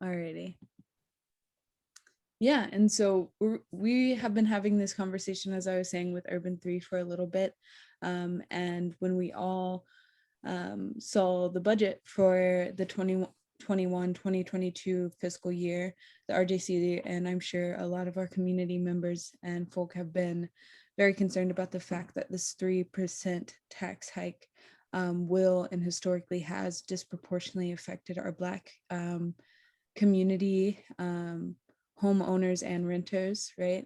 Alrighty. Yeah, and so we have been having this conversation, as I was saying, with URBAN3 for a little bit. And when we all saw the budget for the 2021-2022 fiscal year, the RJC, and I'm sure a lot of our community members and folk have been very concerned about the fact that this 3% tax hike will and historically has disproportionately affected our Black community, homeowners and renters, right?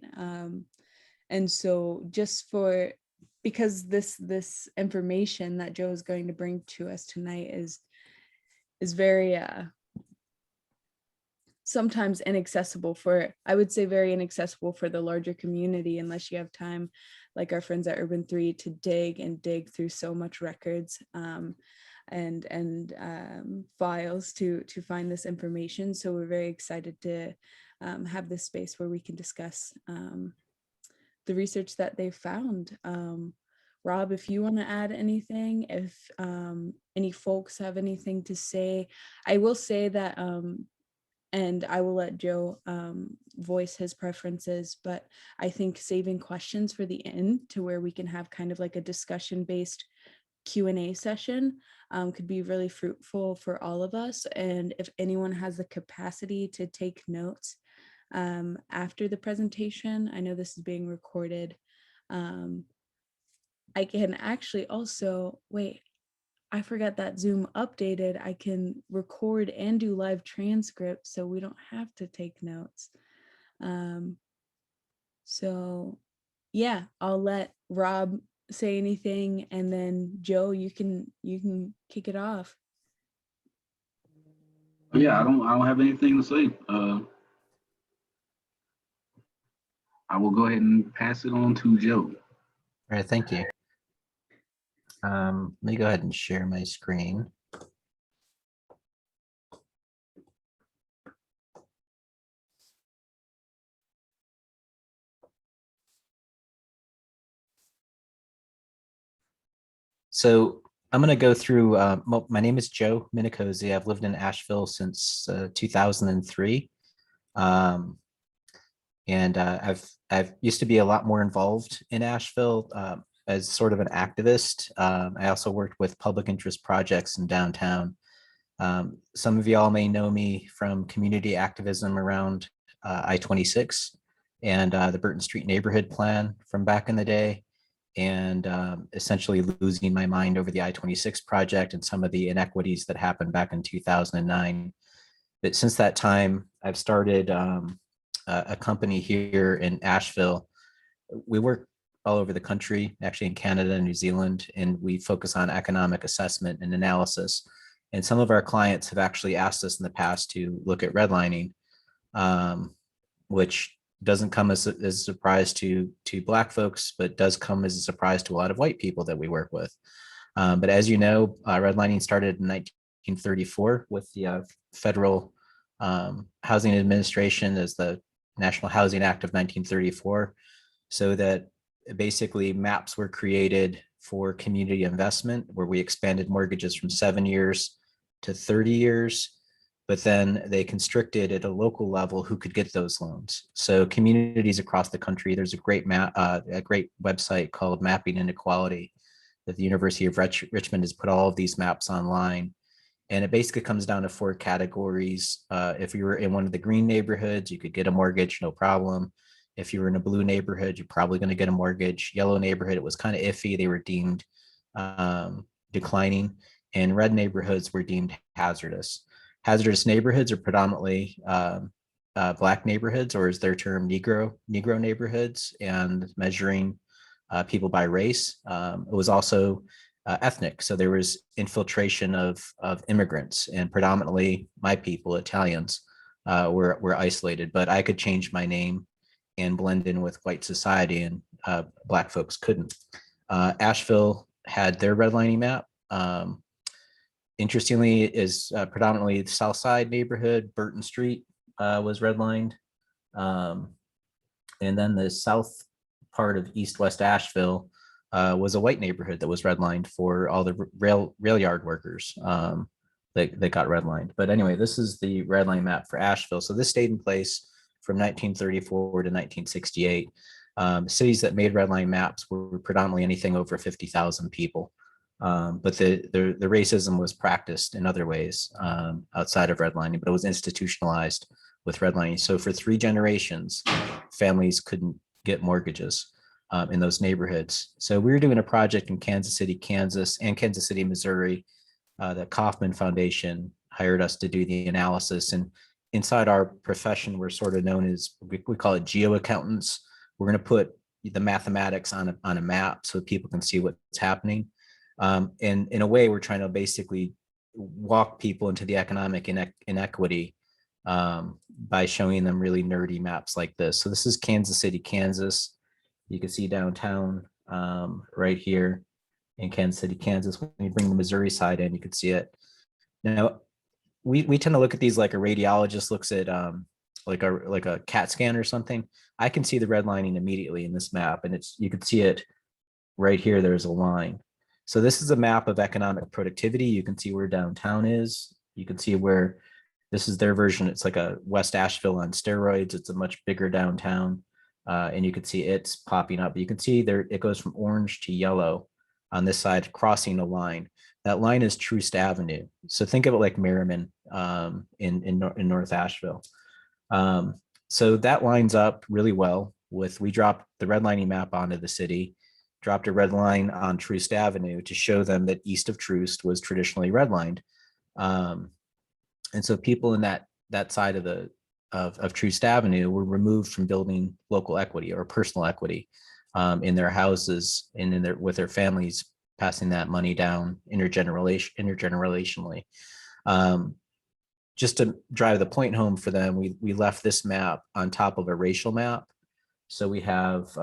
And so just because this information that Joe is going to bring to us tonight is very sometimes inaccessible for, I would say very inaccessible for the larger community, unless you have time like our friends at URBAN3 to dig through so much records and files to find this information. So we're very excited to have this space where we can discuss the research that they've found. Rob, if you want to add anything, if any folks have anything to say, I will say that, and I will let Joe voice his preferences, but I think saving questions for the end to where we can have kind of like a discussion-based Q&A session could be really fruitful for all of us. And if anyone has the capacity to take notes after the presentation, I know this is being recorded. I can actually also, wait, I forgot that Zoom updated. I can record and do live transcripts so we don't have to take notes. So yeah, I'll let Rob say anything, and then Joe, you can kick it off. Yeah, I don't have anything to say. I will go ahead and pass it on to Joe. All right, thank you. Let me go ahead and share my screen. So I'm going to go through, my name is Joe Minicozy. I've lived in Asheville since 2003. And I've used to be a lot more involved in Asheville as sort of an activist. I also worked with public interest projects in downtown. Some of y'all may know me from community activism around I-26 and the Burton Street neighborhood plan from back in the day, and essentially losing my mind over the I-26 project and some of the inequities that happened back in 2009. But since that time, I've started a company here in Asheville. We work all over the country, actually in Canada and New Zealand, and we focus on economic assessment and analysis. And some of our clients have actually asked us in the past to look at redlining, which doesn't come as a surprise to Black folks, but does come as a surprise to a lot of white people that we work with. But as you know, redlining started in 1934 with the Federal Housing Administration as the National Housing Act of 1934, so that basically maps were created for community investment, where we expanded mortgages from 7 years to 30 years, but then they constricted at a local level who could get those loans. So communities across the country, there's a great website called Mapping Inequality that the University of Richmond has put all of these maps online. And it basically comes down to 4 categories. If you were in one of the green neighborhoods, you could get a mortgage, no problem. If you were in a blue neighborhood, you're probably going to get a mortgage. Yellow neighborhood, it was kind of iffy. They were deemed declining. And red neighborhoods were deemed hazardous. Hazardous neighborhoods are predominantly Black neighborhoods, or as their term, Negro neighborhoods, and measuring people by race. It was also ethnic. So there was infiltration of immigrants, and predominantly my people, Italians, were isolated, but I could change my name and blend in with white society, and Black folks couldn't. Asheville had their redlining map. Interestingly, is predominantly the South Side neighborhood. Burton Street was redlined. And then the south part of East-West Asheville was a white neighborhood that was redlined for all the rail yard workers. that got redlined. But anyway, this is the redline map for Asheville. So this stayed in place from 1934 to 1968. Cities that made redline maps were predominantly anything over 50,000 people. But the racism was practiced in other ways outside of redlining, but it was institutionalized with redlining. So for 3 generations, families couldn't get mortgages in those neighborhoods. So we were doing a project in Kansas City, Kansas, and Kansas City, Missouri. The Kauffman Foundation hired us to do the analysis. And inside our profession, we're sort of known as, we call it geo-accountants. We're going to put the mathematics on a map so people can see what's happening. And in a way, we're trying to basically walk people into the economic inequity by showing them really nerdy maps like this. So this is Kansas City, Kansas. You can see downtown right here in Kansas City, Kansas. When you bring the Missouri side in, you can see it. Now, we tend to look at these like a radiologist looks at like a CAT scan or something. I can see the redlining immediately in this map, and you can see it right here. There's a line. So this is a map of economic productivity. You can see where downtown is. You can see where this is their version. It's like a West Asheville on steroids. It's a much bigger downtown. And you can see it's popping up. You can see there it goes from orange to yellow on this side, crossing a line. That line is Troost Avenue. So think of it like Merriman in North Asheville. So that lines up really well with, we dropped the redlining map onto the city, dropped a red line on Troost Avenue to show them that east of Troost was traditionally redlined. And so people in that side of Troost Avenue were removed from building local equity or personal equity in their houses and with their families, passing that money down intergenerationally. Just to drive the point home for them, we left this map on top of a racial map. So we have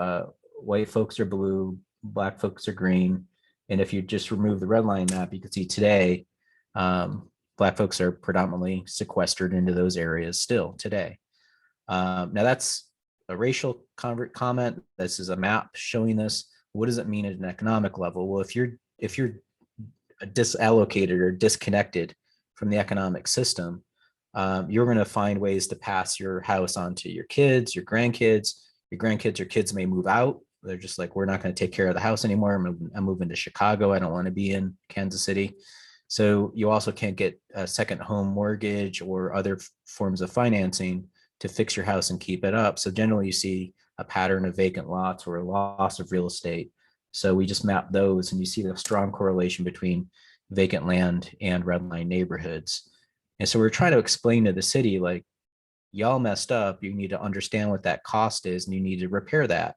white folks are blue, black folks are green. And if you just remove the red line map, you can see today, Black folks are predominantly sequestered into those areas still today. Now that's a racial comment. This is a map showing this. What does it mean at an economic level? Well, if you're disallocated or disconnected from the economic system, you're going to find ways to pass your house on to your kids, your grandkids. Your grandkids or kids may move out. They're just like, we're not going to take care of the house anymore. I'm moving to Chicago. I don't want to be in Kansas City. So you also can't get a second home mortgage or other forms of financing to fix your house and keep it up. So generally you see a pattern of vacant lots or a loss of real estate. So we just map those and you see the strong correlation between vacant land and redline neighborhoods. And so we're trying to explain to the city, like, y'all messed up. You need to understand what that cost is and you need to repair that.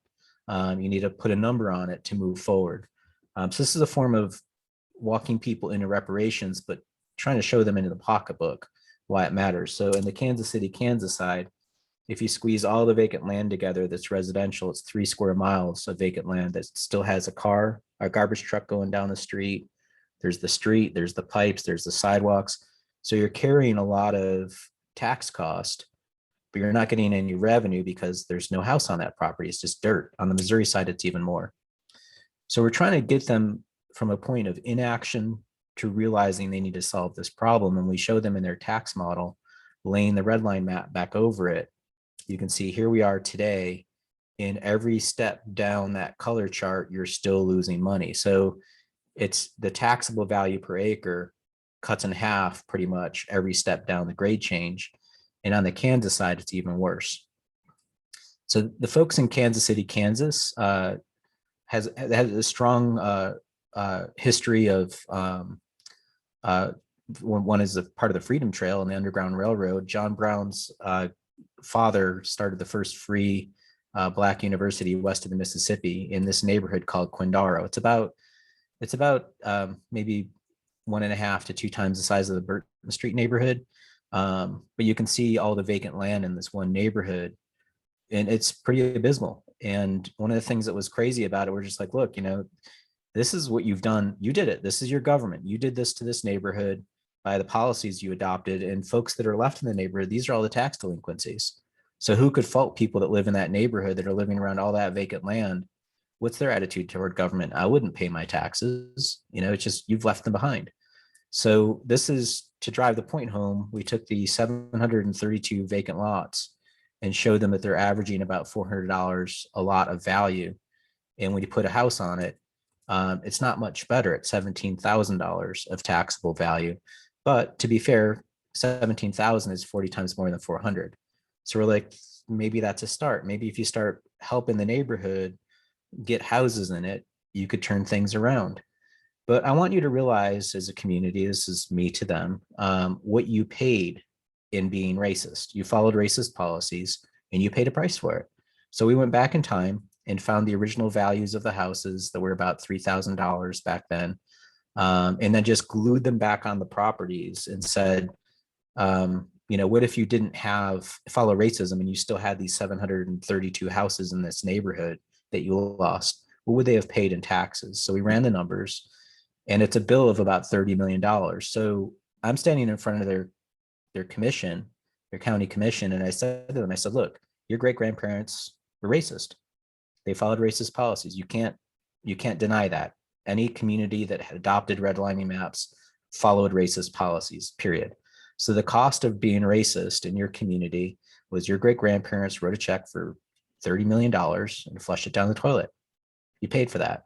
You need to put a number on it to move forward. So this is a form of walking people into reparations, but trying to show them into the pocketbook why it matters. So in the Kansas City, Kansas side, if you squeeze all the vacant land together that's residential, it's 3 square miles of vacant land that still has a garbage truck going down the street. There's the street, there's the pipes, there's the sidewalks. So you're carrying a lot of tax cost, but you're not getting any revenue because there's no house on that property. It's just dirt. On the Missouri side, it's even more. So we're trying to get them from a point of inaction to realizing they need to solve this problem. And we show them in their tax model, laying the red line map back over it. You can see here we are today. In every step down that color chart, you're still losing money. So it's the taxable value per acre cuts in half pretty much every step down the grade change. And on the Kansas side, it's even worse. So the folks in Kansas City, Kansas has a strong history of one is a part of the Freedom Trail and the Underground Railroad. John Brown's father started the first free Black university west of the Mississippi in this neighborhood called Quindaro. It's about maybe 1.5 to 2 times the size of the Burton Street neighborhood. But you can see all the vacant land in this one neighborhood, and it's pretty abysmal. And one of the things that was crazy about it, we're just like, look, this is what you've done. You did it. This is your government. You did this to this neighborhood by the policies you adopted. And folks that are left in the neighborhood, these are all the tax delinquencies. So who could fault people that live in that neighborhood that are living around all that vacant land? What's their attitude toward government? I wouldn't pay my taxes. It's just, you've left them behind. So this is to drive the point home. We took the 732 vacant lots and showed them that they're averaging about $400 a lot of value. And when you put a house on it, it's not much better at $17,000 of taxable value. But to be fair, 17,000 is 40 times more than 400. So we're like, maybe that's a start. Maybe if you start helping the neighborhood get houses in it, you could turn things around. But I want you to realize as a community, this is me to them, what you paid in being racist. You followed racist policies and you paid a price for it. So we went back in time and found the original values of the houses that were about $3,000 back then, and then just glued them back on the properties and said, what if you didn't follow racism and you still had these 732 houses in this neighborhood that you lost? What would they have paid in taxes? So we ran the numbers, and it's a bill of about $30 million. So I'm standing in front of their commission, their county commission, and I said to them, I said, look, your great grandparents were racist. They followed racist policies. You can't deny that. Any community that had adopted redlining maps followed racist policies, period. So the cost of being racist in your community was your great grandparents wrote a check for $30 million and flushed it down the toilet. You paid for that.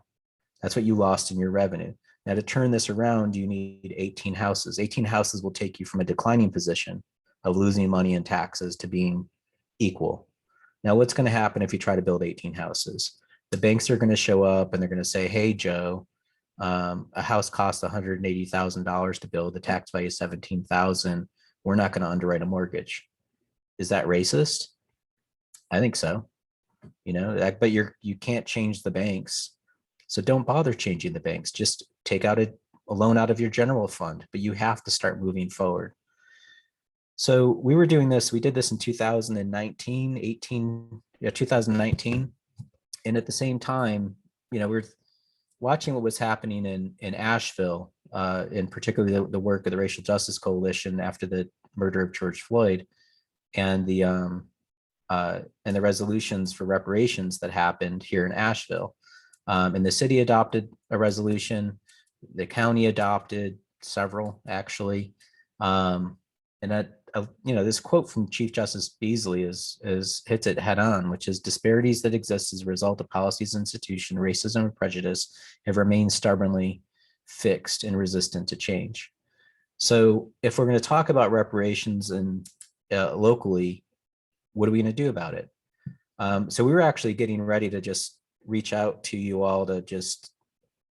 That's what you lost in your revenue. Now, to turn this around, you need 18 houses. 18 houses will take you from a declining position of losing money in taxes to being equal. Now, what's going to happen if you try to build 18 houses? The banks are going to show up and they're going to say, hey, Joe, a house costs $180,000 to build. The tax value is $17,000. We're not going to underwrite a mortgage. Is that racist? I think so. But you can't change the banks. So don't bother changing the banks. Just take out a loan out of your general fund, but you have to start moving forward. So we were doing this. We did this in 2019. And at the same time, we're watching what was happening in Asheville, in particular the work of the Racial Justice Coalition after the murder of George Floyd, and the resolutions for reparations that happened here in Asheville. And the city adopted a resolution. The county adopted several, actually. And that, this quote from Chief Justice Beasley hits it head on, which is disparities that exist as a result of policies, institution, racism, and prejudice have remained stubbornly fixed and resistant to change. So if we're going to talk about reparations and locally, what are we going to do about it? So we were actually getting ready to just reach out to you all to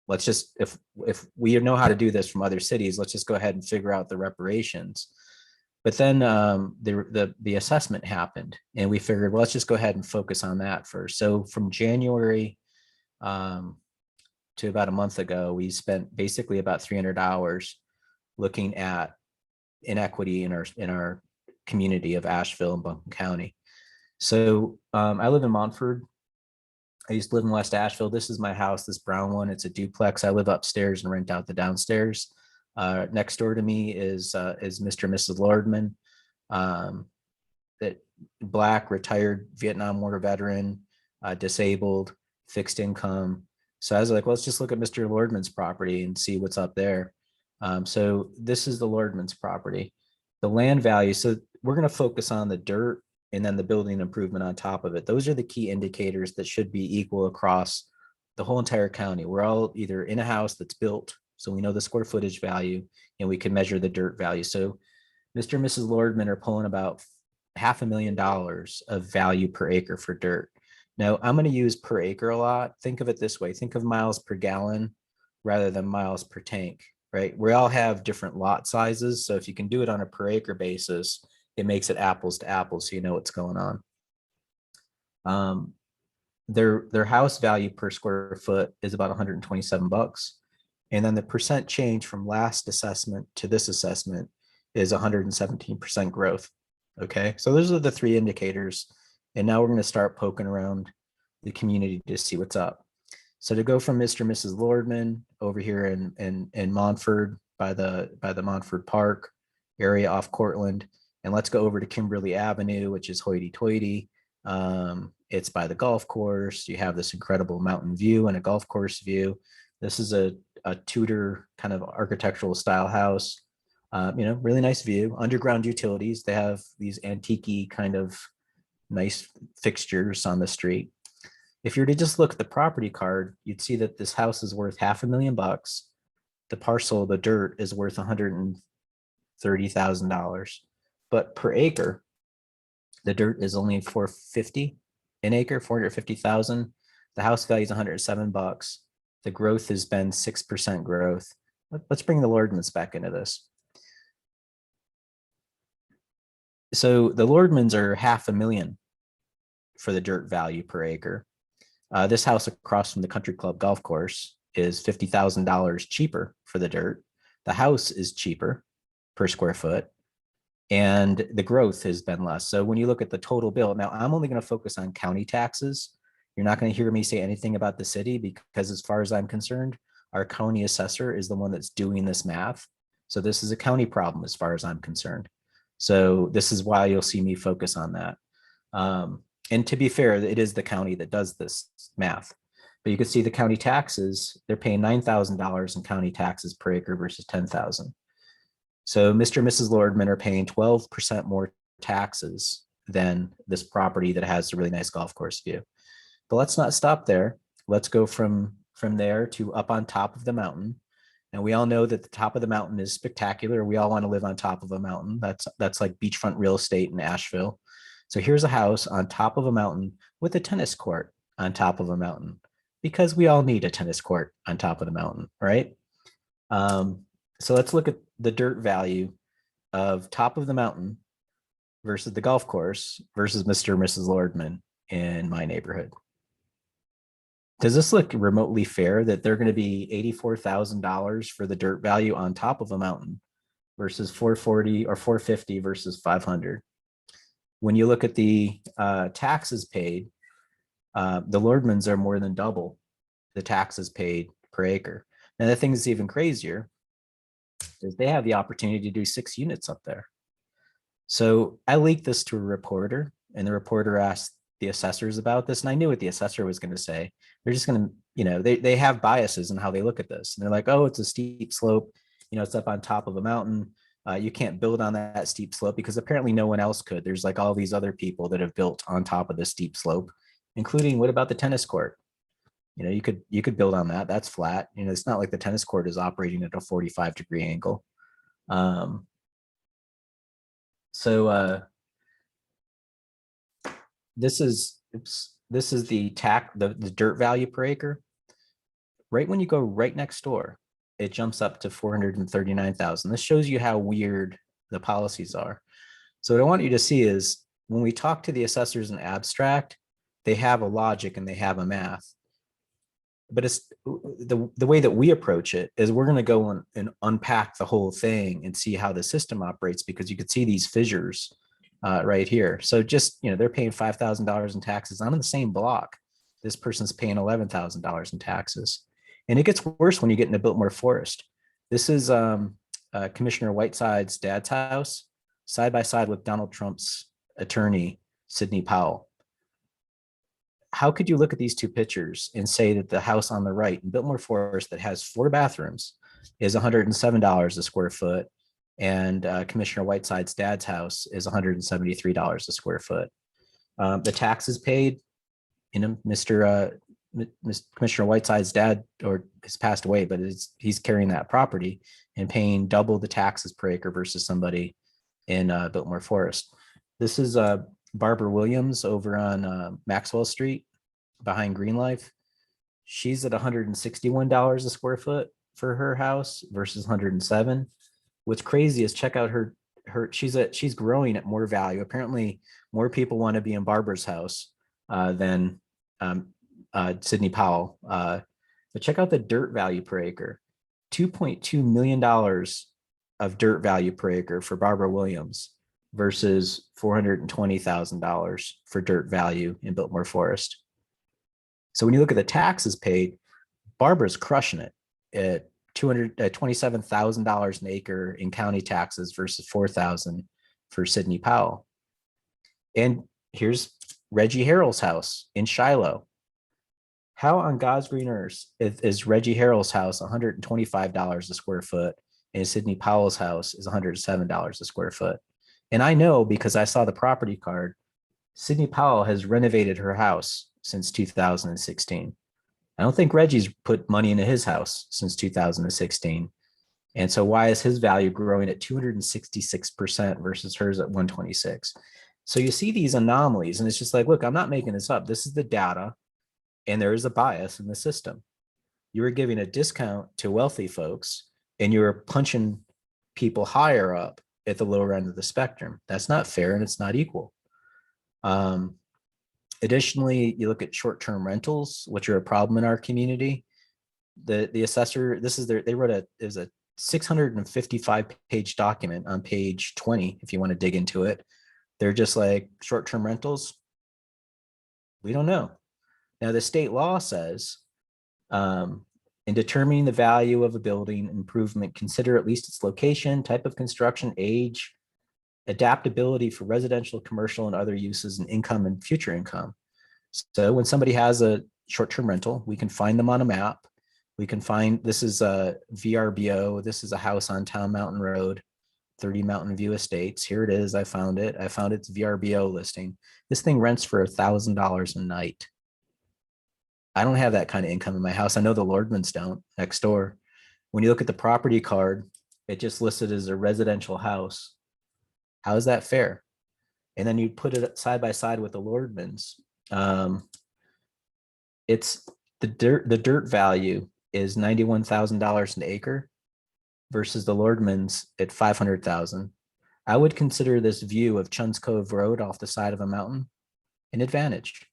if we know how to do this from other cities, let's just go ahead and figure out the reparations. But then the assessment happened, and we figured, well, let's just go ahead and focus on that first. So from January to about a month ago, we spent basically about 300 hours looking at inequity in our community of Asheville and Buncombe County. So I live in Montford. I used to live in West Asheville. This is my house, this brown one. It's a duplex. I live upstairs and rent out the downstairs. Next door to me is Mr. and Mrs. Lordman, that Black, retired Vietnam War veteran, disabled, fixed income. So I was like, well, let's just look at Mr. Lordman's property and see what's up there. So this is the Lordman's property. The land value, so we're going to focus on the dirt and then the building improvement on top of it. Those are the key indicators that should be equal across the whole entire county. We're all either in a house that's built, so we know the square footage value, and we can measure the dirt value. So Mr. and Mrs. Lordman are pulling about $500,000 of value per acre for dirt. Now, I'm going to use per acre a lot. Think of it this way. Think of miles per gallon rather than miles per tank, right? We all have different lot sizes. So if you can do it on a per acre basis, it makes it apples to apples, so you know what's going on. Their house value per square foot is about $127. And then the percent change from last assessment to this assessment is 117% growth. Okay, so those are the three indicators. And now we're going to start poking around the community to see what's up. So to go from Mr. and Mrs. Lordman over here in Montford by the Montford Park area off Cortland, and let's go over to Kimberly Avenue, which is hoity-toity. It's by the golf course. You have this incredible mountain view and a golf course view. This is a Tudor kind of architectural style house. Really nice view, underground utilities. They have these antique kind of nice fixtures on the street. If you were to just look at the property card, you'd see that this house is worth $500,000. The parcel, the dirt, is worth $130,000. But per acre, the dirt is only $450 an acre, 450,000. The house value is $107. The growth has been 6% growth. Let's bring the Lordmans back into this. So the Lordmans are $500,000 for the dirt value per acre. This house across from the Country Club golf course is $50,000 cheaper for the dirt. The house is cheaper per square foot, and the growth has been less. So when you look at the total bill, now I'm only going to focus on county taxes. You're not going to hear me say anything about the city, because as far as I'm concerned, our county assessor is the one that's doing this math. So this is a county problem as far as I'm concerned. So this is why you'll see me focus on that. And to be fair, it is the county that does this math. But you can see the county taxes, they're paying $9,000 in county taxes per acre versus $10,000. So Mr. and Mrs. Lordman are paying 12% more taxes than this property that has a really nice golf course view. But let's not stop there. Let's go from there to up on top of the mountain. And we all know that the top of the mountain is spectacular. We all want to live on top of a mountain. That's like beachfront real estate in Asheville. So here's a house on top of a mountain with a tennis court on top of a mountain, because we all need a tennis court on top of the mountain, right? So let's look at the dirt value of top of the mountain versus the golf course versus Mr. and Mrs. Lordman in my neighborhood. Does this look remotely fair that they're going to be $84,000 for the dirt value on top of a mountain versus $440 or $450 versus $500? When you look at the taxes paid, the Lordmans are more than double the taxes paid per acre. Now, the thing that's even crazier is they have the opportunity to do 6 units up there. So I leaked this to a reporter, and the reporter asked the assessors about this, and I knew what the assessor was going to say. They're just going to, they have biases in how they look at this. And they're like, oh, it's a steep slope. It's up on top of a mountain. You can't build on that steep slope because apparently no one else could. There's like all these other people that have built on top of the steep slope, including, what about the tennis court? You could build on that. That's flat. It's not like the tennis court is operating at a 45-degree angle. This is the dirt value per acre. Right when you go right next door, it jumps up to 439,000. This shows you how weird the policies are. So what I want you to see is when we talk to the assessors in abstract, they have a logic and they have a math. But it's the way that we approach it is we're going to go and unpack the whole thing and see how the system operates, because you could see these fissures right here. So just, they're paying $5,000 in taxes. I'm in the same block. This person's paying $11,000 in taxes. And it gets worse when you get into Biltmore Forest. This is Commissioner Whiteside's dad's house, side by side with Donald Trump's attorney, Sidney Powell. How could you look at these two pictures and say that the house on the right in Biltmore Forest that has 4 bathrooms is $107 a square foot, and Commissioner Whiteside's dad's house is $173 a square foot? The taxes paid, Commissioner Whiteside's dad has passed away, but he's carrying that property and paying double the taxes per acre versus somebody in Biltmore Forest. This is Barbara Williams over on Maxwell Street behind Green Life. She's at $161 a square foot for her house versus $107. What's crazy is check out her she's growing at more value. Apparently more people want to be in Barbara's house than Sidney Powell. But check out the dirt value per acre. $2.2 million of dirt value per acre for Barbara Williams versus $420,000 for dirt value in Biltmore Forest. So when you look at the taxes paid, Barbara's crushing it at $27,000 an acre in county taxes versus $4,000 for Sidney Powell. And here's Reggie Harrell's house in Shiloh. How on God's green earth is Reggie Harrell's house $125 a square foot and Sidney Powell's house is $107 a square foot? And I know because I saw the property card, Sidney Powell has renovated her house since 2016. I don't think Reggie's put money into his house since 2016. And so why is his value growing at 266% versus hers at 126? So you see these anomalies, and it's just like, look, I'm not making this up. This is the data, and there is a bias in the system. You were giving a discount to wealthy folks, and you were punching people higher up at the lower end of the spectrum. That's not fair, and it's not equal. Additionally, you look at short-term rentals, which are a problem in our community. The assessor, they wrote it was a 655-page document on page 20, if you want to dig into it. They're just like, short-term rentals, we don't know. Now, the state law says, in determining the value of a building improvement, consider at least its location, type of construction, age, adaptability for residential, commercial, and other uses, and income and future income. So when somebody has a short-term rental, we can find them on a map. We can find, this is a VRBO. This is a house on Town Mountain Road, 30 Mountain View Estates. Here it is. I found it. I found its VRBO listing. This thing rents for $1,000 a night. I don't have that kind of income in my house. I know the Lordmans don't next door. When you look at the property card, it just listed as a residential house. How is that fair? And then you put it side by side with the Lordmans. It's the dirt value is $91,000 an acre versus the Lordmans at $500,000. I would consider this view of Chun's Cove Road off the side of a mountain an advantage.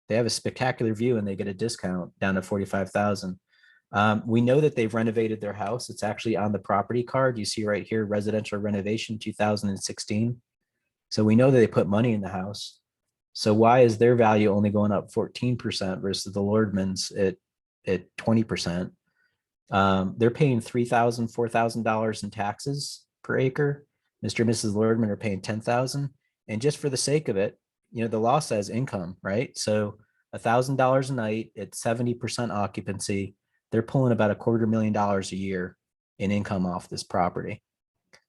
They have a spectacular view and they get a discount down to $45,000. We know that they've renovated their house. It's actually on the property card. You see right here, residential renovation 2016. So we know that they put money in the house. So why is their value only going up 14% versus the Lordmans at 20%? They're paying $3,000, $4,000 in taxes per acre. Mr. and Mrs. Lordman are paying $10,000. And just for the sake of it, you know, the law says income, right? So $1,000 a night at 70% occupancy, they're pulling about $250,000 a year in income off this property.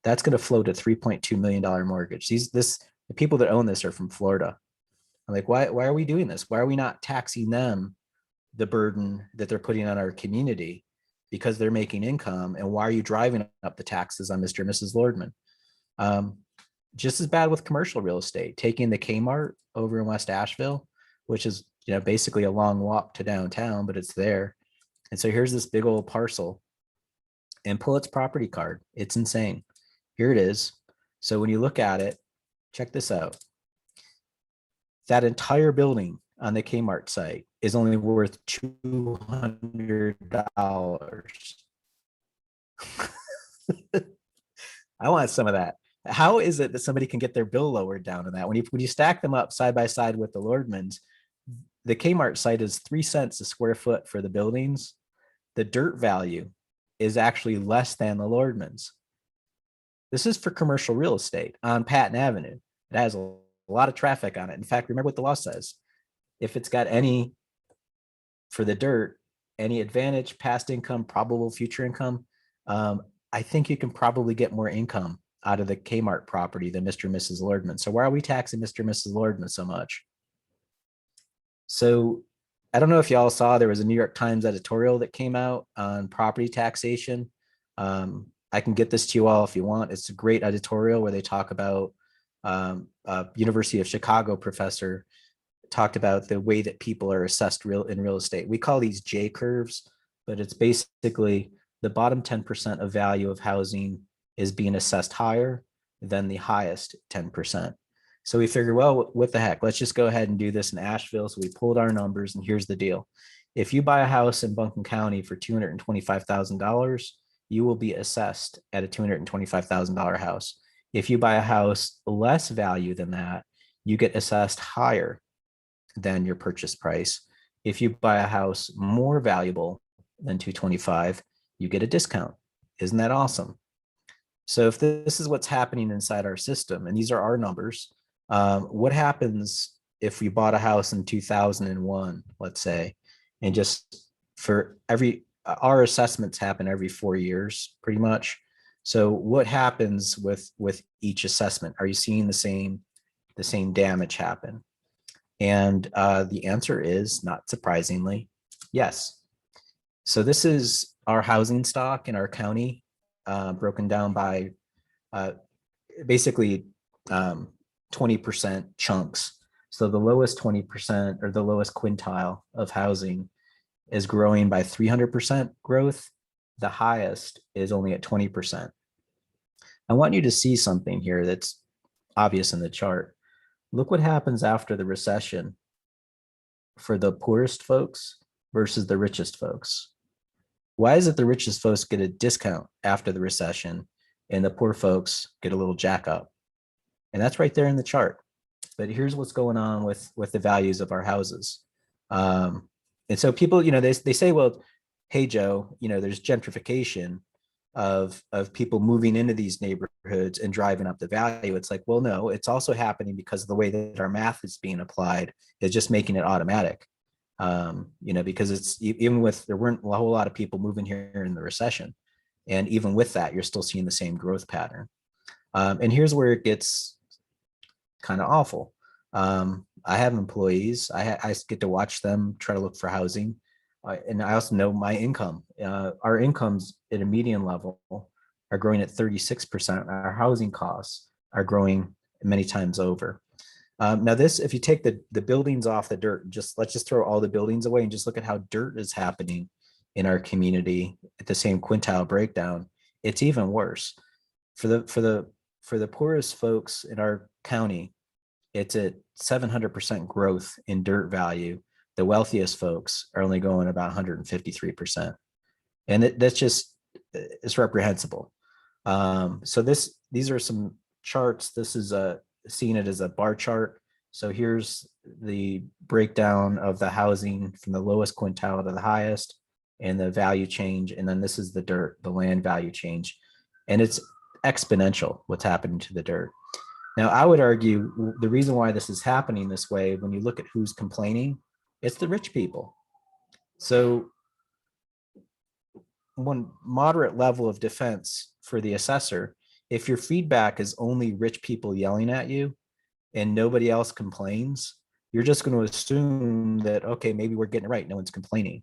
That's going to float a $3.2 million mortgage. The people that own this are from Florida. I'm like, why are we doing this? Why are we not taxing them the burden that they're putting on our community because they're making income? And why are you driving up the taxes on Mr. and Mrs. Lordman? Just as bad with commercial real estate, taking the Kmart over in West Asheville, which is, you know, basically a long walk to downtown, but it's there. And so here's this big old parcel and pull its property card. It's insane. Here it is. So when you look at it, check this out. That entire building on the Kmart site is only worth $200. I want some of that. How is it that somebody can get their bill lowered down to that? When you stack them up side by side with the Lordmans, the Kmart site is 3 cents a square foot for the buildings. The dirt value is actually less than the Lordmans. This is for commercial real estate on Patton Avenue. It has a lot of traffic on it. In fact, remember what the law says. If it's got any, for the dirt, any advantage, past income, probable future income, I think you can probably get more income out of the Kmart property than Mr. and Mrs. Lordman. So why are we taxing Mr. and Mrs. Lordman so much? So I don't know if y'all saw, there was a New York Times editorial that came out on property taxation. I can get this to you all if you want. It's a great editorial where they talk about University of Chicago professor talked about the way that people are assessed in real estate. We call these J curves, but it's basically the bottom 10% of value of housing is being assessed higher than the highest 10%. So we figured, well, what the heck, let's just go ahead and do this in Asheville. So we pulled our numbers and here's the deal. If you buy a house in Buncombe County for $225,000, you will be assessed at a $225,000 house. If you buy a house less value than that, you get assessed higher than your purchase price. If you buy a house more valuable than $225,000, you get a discount. Isn't that awesome? So if this is what's happening inside our system, and these are our numbers, what happens if we bought a house in 2001, let's say, And just for our assessments happen every 4 years, pretty much. So what happens with each assessment? Are you seeing the same damage happen? And the answer is, not surprisingly, yes. So this is our housing stock in our county, broken down by basically 20% chunks. So the lowest 20% or the lowest quintile of housing is growing by 300% growth. The highest is only at 20%. I want you to see something here that's obvious in the chart. Look what happens after the recession for the poorest folks versus the richest folks. Why is it the richest folks get a discount after the recession and the poor folks get a little jack up? And that's right there in the chart. But here's what's going on with the values of our houses. And so people, they say, well, hey, Joe, there's gentrification of people moving into these neighborhoods and driving up the value. It's like, well, no, it's also happening because of the way that our math is being applied is just making it automatic. Because it's even with, there weren't a whole lot of people moving here in the recession. And even with that, you're still seeing the same growth pattern. And here's where it gets kind of awful. I have employees. I get to watch them try to look for housing. And I also know my income. Our incomes at a median level are growing at 36%. Our housing costs are growing many times over. Now this, if you take the buildings off the dirt, let's just throw all the buildings away and just look at how dirt is happening in our community at the same quintile breakdown. It's even worse. For the poorest folks in our county, it's at 700% growth in dirt value. The wealthiest folks are only going about 153%. And that's just, it's reprehensible. So these are some charts. This is seeing it as a bar chart. So here's the breakdown of the housing from the lowest quintile to the highest and the value change. And then this is the dirt, the land value change. And it's exponential what's happening to the dirt. Now, I would argue the reason why this is happening this way, when you look at who's complaining, it's the rich people. So one moderate level of defense for the assessor, if your feedback is only rich people yelling at you and nobody else complains, you're just going to assume that, okay, maybe we're getting it right. No one's complaining.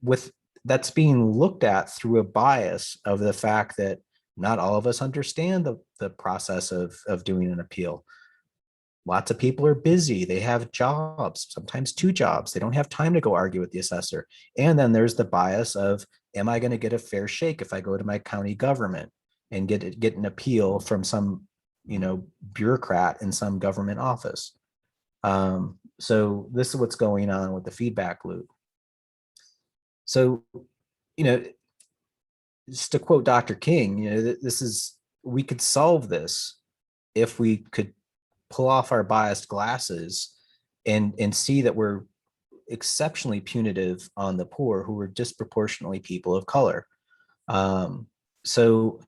With that's being looked at through a bias of the fact that not all of us understand the process of doing an appeal. Lots of people are busy. They have jobs, sometimes 2 jobs. They don't have time to go argue with the assessor. And then there's the bias of, am I going to get a fair shake if I go to my county government and get an appeal from some, bureaucrat in some government office? So this is what's going on with the feedback loop. So, just to quote Dr. King, we could solve this if we could pull off our biased glasses and see that we're exceptionally punitive on the poor, who are disproportionately people of color. So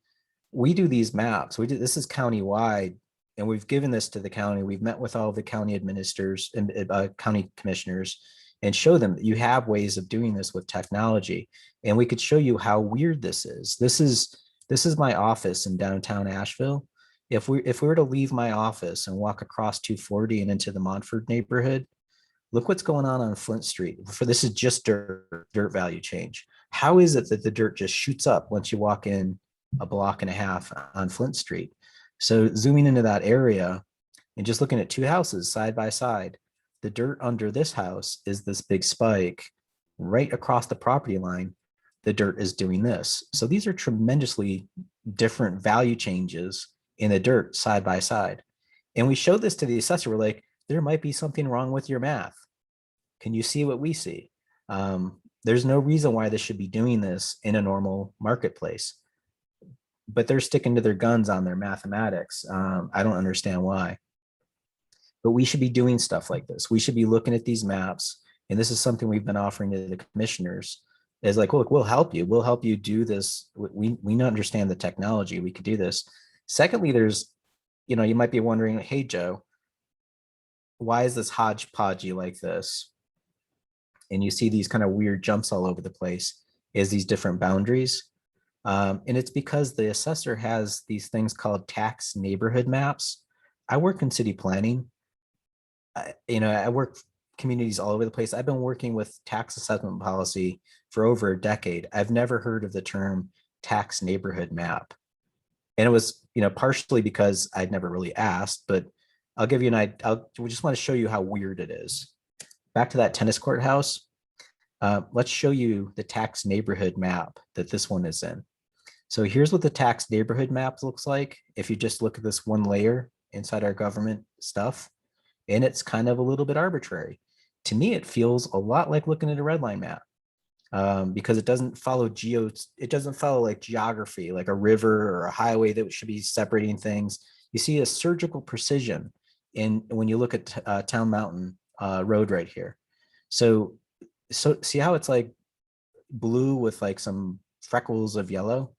we do these maps. This is countywide, and we've given this to the county. We've met with all the county administrators and county commissioners and show them that you have ways of doing this with technology. And we could show you how weird this is. This is my office in downtown Asheville. If we were to leave my office and walk across 240 and into the Montford neighborhood, look what's going on Flint Street. This is just dirt value change. How is it that the dirt just shoots up once you walk in a block and a half on Flint Street? So zooming into that area and just looking at 2 houses side by side, the dirt under this house is this big spike. Right across the property line, the dirt is doing this. So these are tremendously different value changes in the dirt side by side. And we showed this to the assessor. We're like, there might be something wrong with your math. Can you see what we see? There's no reason why this should be doing this in a normal marketplace. But they're sticking to their guns on their mathematics. I don't understand why. But we should be doing stuff like this. We should be looking at these maps. And this is something we've been offering to the commissioners, is like, look, we'll help you. We'll help you do this. We understand the technology. We could do this. Secondly, there's, you might be wondering, hey, Joe, why is this hodgepodgey like this? and you see these kind of weird jumps all over the place, is these different boundaries. And it's because the assessor has these things called tax neighborhood maps. I work in city planning. I work communities all over the place. I've been working with tax assessment policy for over a decade. I've never heard of the term tax neighborhood map. And it was, partially because I'd never really asked, but I'll give you an idea. We just want to show you how weird it is. Back to that tennis court house. Let's show you the tax neighborhood map that this one is in. So here's what the tax neighborhood map looks like if you just look at this one layer inside our government stuff, and it's kind of a little bit arbitrary. To me, it feels a lot like looking at a redline map because it doesn't follow like geography, like a river or a highway that should be separating things. You see a surgical precision when you look at Town Mountain Road right here. So see how it's like blue with like some freckles of yellow?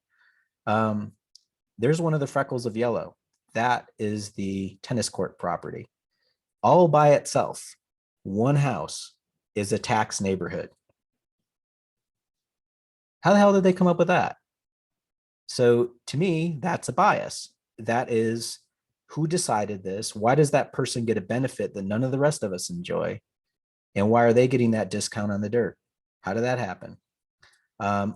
There's one of the freckles of yellow. That is the tennis court property. All by itself, one house is a tax neighborhood. How the hell did they come up with that? So to me, that's a bias. That is, who decided this? Why does that person get a benefit that none of the rest of us enjoy? And why are they getting that discount on the dirt? How did that happen?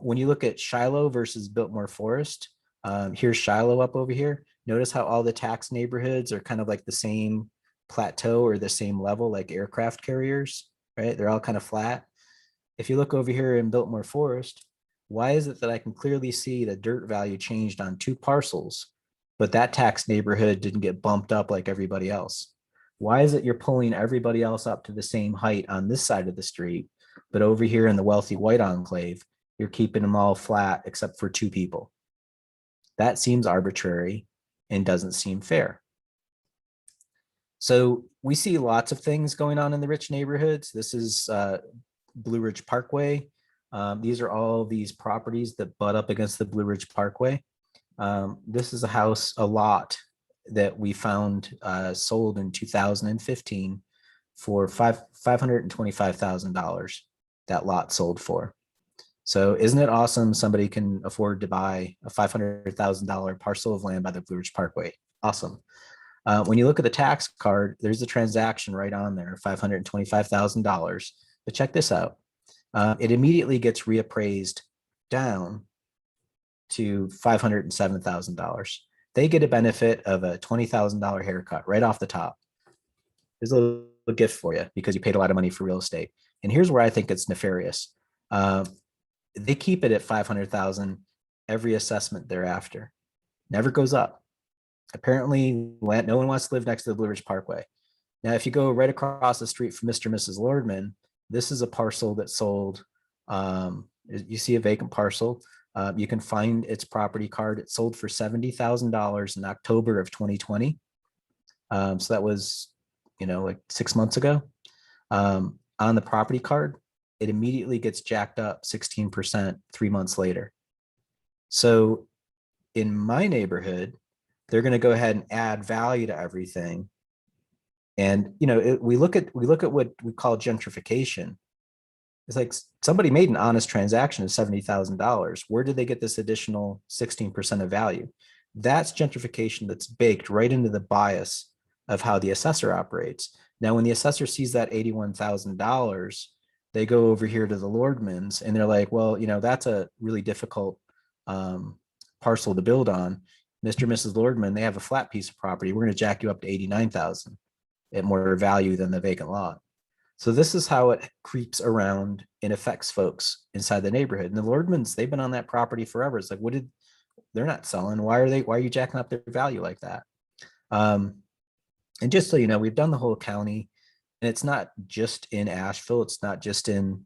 When you look at Shiloh versus Biltmore Forest, here's Shiloh up over here. Notice how all the tax neighborhoods are kind of like the same plateau or the same level, like aircraft carriers, right? They're all kind of flat. If you look over here in Biltmore Forest, why is it that I can clearly see the dirt value changed on 2 parcels, but that tax neighborhood didn't get bumped up like everybody else? Why is it you're pulling everybody else up to the same height on this side of the street, but over here in the wealthy white enclave, you're keeping them all flat except for 2 people? That seems arbitrary and doesn't seem fair. So we see lots of things going on in the rich neighborhoods. This is Blue Ridge Parkway. These are all these properties that butt up against the Blue Ridge Parkway. This is a lot that we found sold in 2015 for $525,000. That lot sold for. So isn't it awesome somebody can afford to buy a $500,000 parcel of land by the Blue Ridge Parkway? Awesome. When you look at the tax card, there's a transaction right on there, $525,000. But check this out. It immediately gets reappraised down to $507,000. They get a benefit of a $20,000 haircut right off the top. There's a little gift for you because you paid a lot of money for real estate. And here's where I think it's nefarious. They keep it at $500,000 every assessment thereafter. Never goes up. Apparently, no one wants to live next to the Blue Ridge Parkway. Now, if you go right across the street from Mr. and Mrs. Lordman, this is a parcel that sold. You see a vacant parcel. You can find its property card. It sold for $70,000 in October of 2020. So that was, like 6 months ago. On the property card, it immediately gets jacked up 16% 3 months later. So in my neighborhood, they're going to go ahead and add value to everything. And, we look at what we call gentrification. It's like somebody made an honest transaction of $70,000. Where did they get this additional 16% of value? That's gentrification that's baked right into the bias of how the assessor operates. Now, when the assessor sees that $81,000, they go over here to the Lordmans and they're like, well, that's a really difficult parcel to build on. Mr. and Mrs. Lordman, they have a flat piece of property. We're going to jack you up to $89,000 at more value than the vacant lot. So this is how it creeps around and affects folks inside the neighborhood. And the Lordmans, they've been on that property forever. It's like, they're not selling. Why are you jacking up their value like that? And just so you know, we've done the whole county, and it's not just in Asheville. It's not just in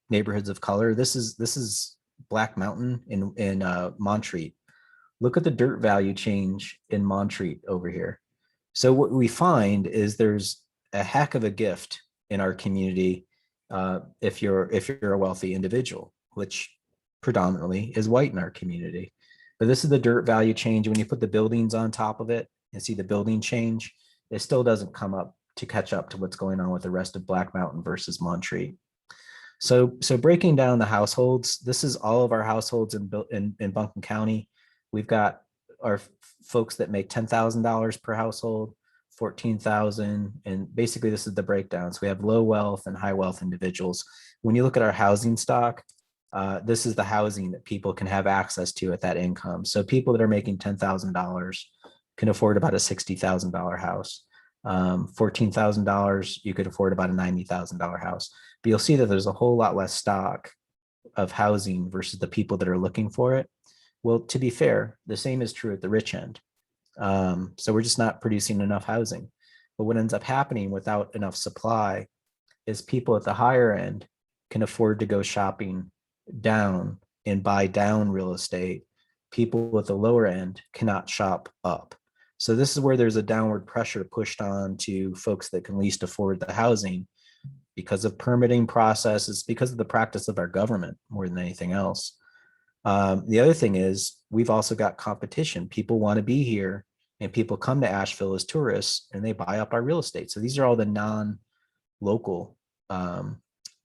neighborhoods of color. This is Black Mountain in Montreat. Look at the dirt value change in Montreat over here. So what we find is there's a heck of a gift in our community if you're a wealthy individual, which predominantly is white in our community. But this is the dirt value change. When you put the buildings on top of it and see the building change, it still doesn't come up to catch up to what's going on with the rest of Black Mountain versus Montreat. So breaking down the households, this is all of our households in Buncombe County. We've got our folks that make $10,000 per household, 14,000, and basically this is the breakdown. So we have low wealth and high wealth individuals. When you look at our housing stock, this is the housing that people can have access to at that income. So people that are making $10,000 can afford about a $60,000 house. $14,000, you could afford about a $90,000 house. But you'll see that there's a whole lot less stock of housing versus the people that are looking for it. Well, to be fair, the same is true at the rich end. So we're just not producing enough housing. But what ends up happening without enough supply is people at the higher end can afford to go shopping down and buy down real estate. People at the lower end cannot shop up. So this is where there's a downward pressure pushed on to folks that can least afford the housing because of permitting processes, because of the practice of our government more than anything else. The other thing is we've also got competition. People want to be here and people come to Asheville as tourists and they buy up our real estate. So these are all the non-local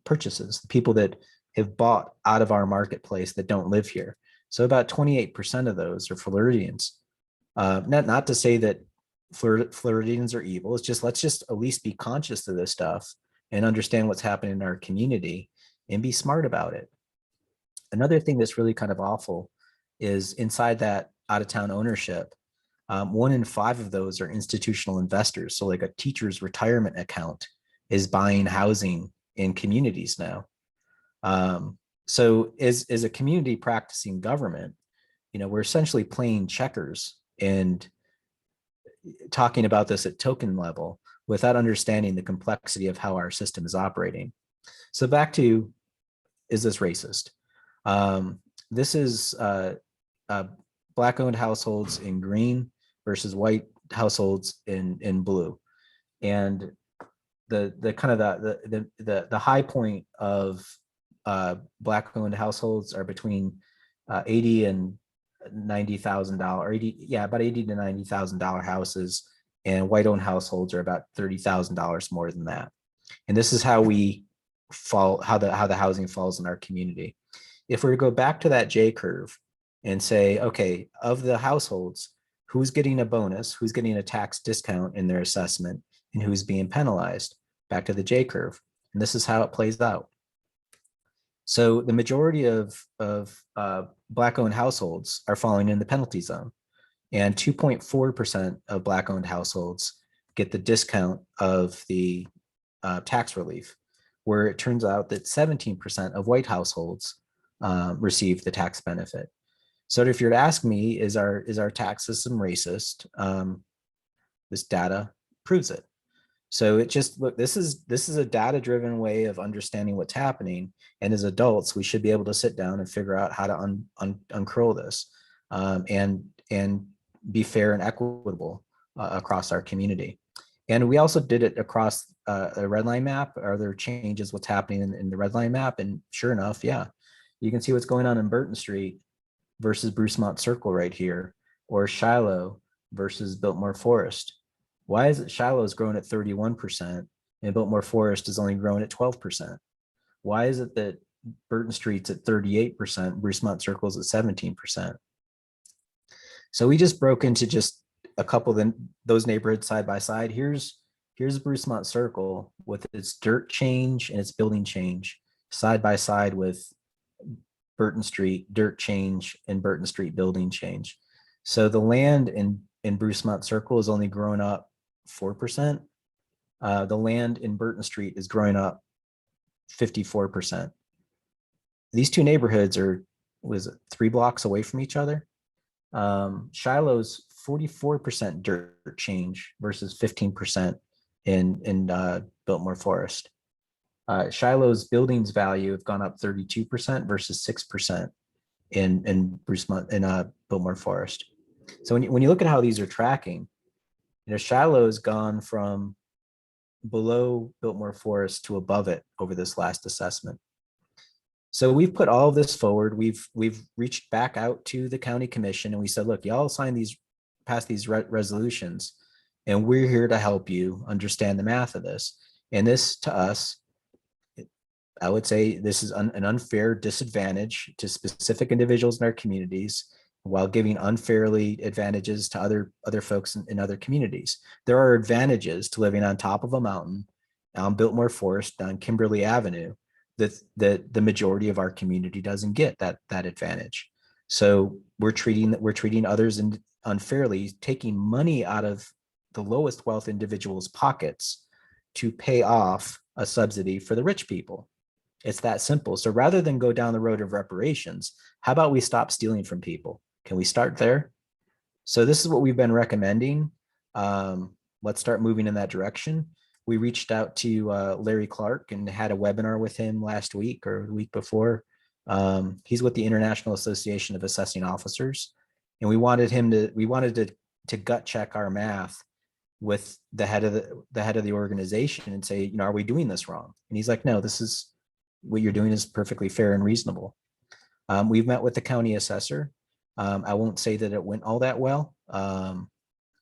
purchases, the people that have bought out of our marketplace that don't live here. So about 28% of those are Floridians. Not to say that Floridians are evil. It's just, let's just at least be conscious of this stuff and understand what's happening in our community and be smart about it. Another thing that's really kind of awful is inside that out-of-town ownership, 1 in 5 of those are institutional investors. So like a teacher's retirement account is buying housing in communities now. So as a community practicing government, we're essentially playing checkers and talking about this at token level without understanding the complexity of how our system is operating. So back to, is this racist? This is Black-owned households in green versus white households in blue, and the kind of the high point of Black-owned households are between $80,000 and $90,000, about $80,000 to $90,000 houses, and white-owned households are about $30,000 more than that. And this is how we fall, how the housing falls in our community. If we were to go back to that J curve and say, okay, of the households, who's getting a bonus, who's getting a tax discount in their assessment, and who's being penalized, back to the J curve. And this is how it plays out. So the majority of Black-owned households are falling in the penalty zone, and 2.4% of Black-owned households get the discount of the tax relief, where it turns out that 17% of white households receive the tax benefit. So if you're to ask me, is our tax system racist? This data proves it. So it just, look, this is a data-driven way of understanding what's happening. And as adults, we should be able to sit down and figure out how to uncurl this and be fair and equitable across our community. And we also did it across a Redline map. Are there changes, what's happening in the Redline map? And sure enough, yeah, you can see what's going on in Burton Street versus Brucemont Circle right here, or Shiloh versus Biltmore Forest. Why is it Shiloh is growing at 31% and Biltmore Forest is only growing at 12%? Why is it that Burton Street's at 38%, Brucemont Circle is at 17%? So we just broke into just a couple of those neighborhoods side by side. Here's Brucemont Circle with its dirt change and its building change side by side with Burton Street dirt change and Burton Street building change. So the land in Brucemont Circle is only growing up 4%. The land in Burton Street is growing up 54%. These two neighborhoods are, was it 3 blocks away from each other? Shiloh's 44% dirt change versus 15% in Biltmore Forest. Shiloh's buildings value have gone up 32% versus 6% in Biltmore Forest. So when you look at how these are tracking, Shiloh's gone from below Biltmore Forest to above it over this last assessment. So we've put all of this forward. We've reached back out to the county commission and we said, look, y'all sign these, pass these resolutions, And we're here to help you understand the math of this. And this, to us, I would say this is an unfair disadvantage to specific individuals in our communities while giving unfairly advantages to other folks in other communities. There are advantages to living on top of a mountain on Biltmore Forest on Kimberly Avenue that the majority of our community doesn't get that advantage. So we're treating others unfairly, taking money out of the lowest wealth individuals' pockets to pay off a subsidy for the rich people. It's that simple. So rather than go down the road of reparations, how about we stop stealing from people? Can we start there? So this is what we've been recommending. Let's start moving in that direction. We reached out to Larry Clark and had a webinar with him last week or the week before. He's with the International Association of Assessing Officers. And we wanted to gut check our math with the head of the organization and say, are we doing this wrong? And he's like, no, this is what you're doing is perfectly fair and reasonable. We've met with the county assessor. I won't say that it went all that well.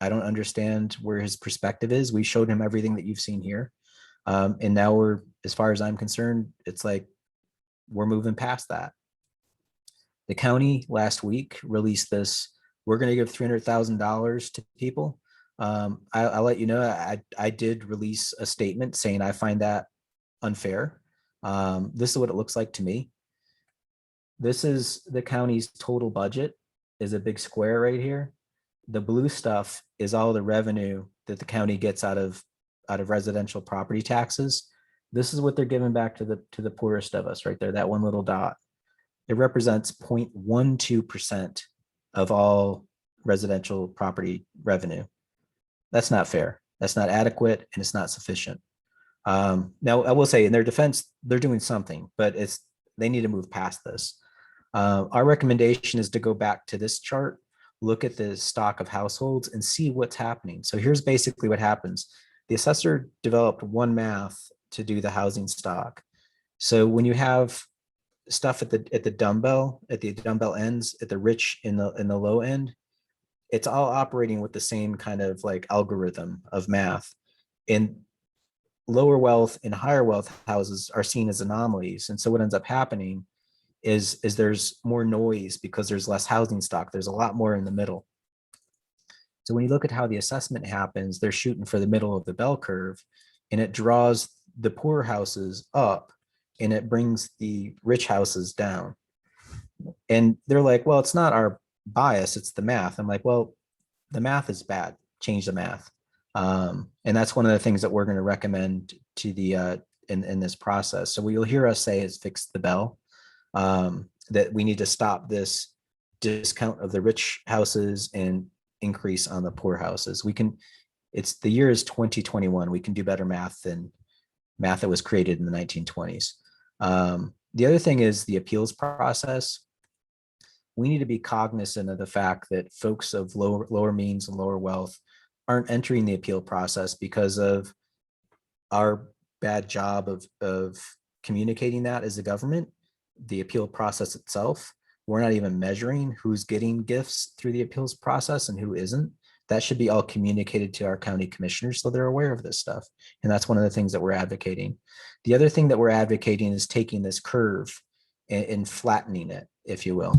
I don't understand where his perspective is. We showed him everything that you've seen here. And now as far as I'm concerned, it's like we're moving past that. The county last week released this. We're going to give $300,000 to people. I'll let you know, I did release a statement saying I find that unfair. This is what it looks like to me. This is the county's total budget, is a big square right here. The blue stuff is all the revenue that the county gets out of residential property taxes. This is what they're giving back to the poorest of us right there, that one little dot. It represents 0.12% of all residential property revenue. That's not fair. That's not adequate, and it's not sufficient. Now, I will say, in their defense, they're doing something, but they need to move past this. Our recommendation is to go back to this chart, look at the stock of households, and see what's happening. So here's basically what happens. The assessor developed one math to do the housing stock. So when you have stuff at the dumbbell ends, at the rich in the low end, it's all operating with the same kind of like algorithm of math. And lower wealth and higher wealth houses are seen as anomalies. And so what ends up happening is there's more noise because there's less housing stock. There's a lot more in the middle. So when you look at how the assessment happens, they're shooting for the middle of the bell curve, and it draws the poor houses up and it brings the rich houses down. And they're like, well, it's not our bias, it's the math. I'm like, well, the math is bad. Change the math. And that's one of the things that we're going to recommend to the in this process. So what you'll hear us say is fix the bell. That we need to stop this discount of the rich houses and increase on the poor houses. The year is 2021. We can do better math than math that was created in the 1920s. The other thing is the appeals process. We need to be cognizant of the fact that folks of lower means and lower wealth aren't entering the appeal process because of our bad job of communicating that as a government. The appeal process itself, we're not even measuring who's getting gifts through the appeals process and who isn't. That should be all communicated to our county commissioners so they're aware of this stuff. And that's one of the things that we're advocating. The other thing that we're advocating is taking this curve and flattening it, if you will.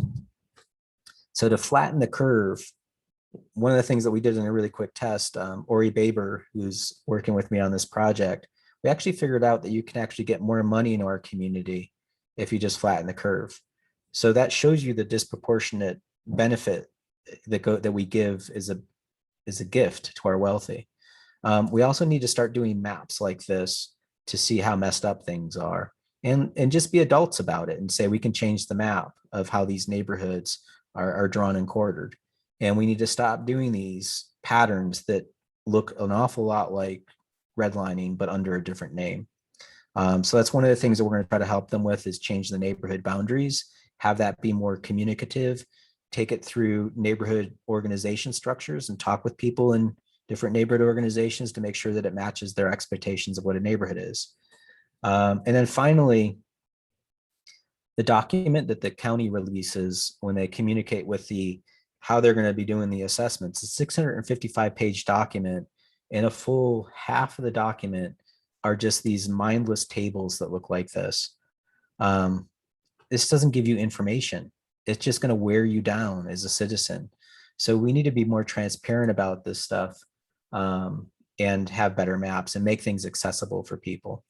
So to flatten the curve, one of the things that we did in a really quick test, Ori Baber, who's working with me on this project, we actually figured out that you can actually get more money into our community if you just flatten the curve. So that shows you the disproportionate benefit that we give as a gift to our wealthy. We also need to start doing maps like this to see how messed up things are, and just be adults about it and say we can change the map of how these neighborhoods are drawn and quartered. And we need to stop doing these patterns that look an awful lot like redlining, but under a different name. So that's one of the things that we're going to try to help them with, is change the neighborhood boundaries, have that be more communicative, take it through neighborhood organization structures and talk with people in different neighborhood organizations to make sure that it matches their expectations of what a neighborhood is. And then finally, the document that the county releases when they communicate with how they're going to be doing the assessments, a 655-page document and a full half of the document are just these mindless tables that look like this. This doesn't give you information. It's just going to wear you down as a citizen. So we need to be more transparent about this stuff, and have better maps and make things accessible for people.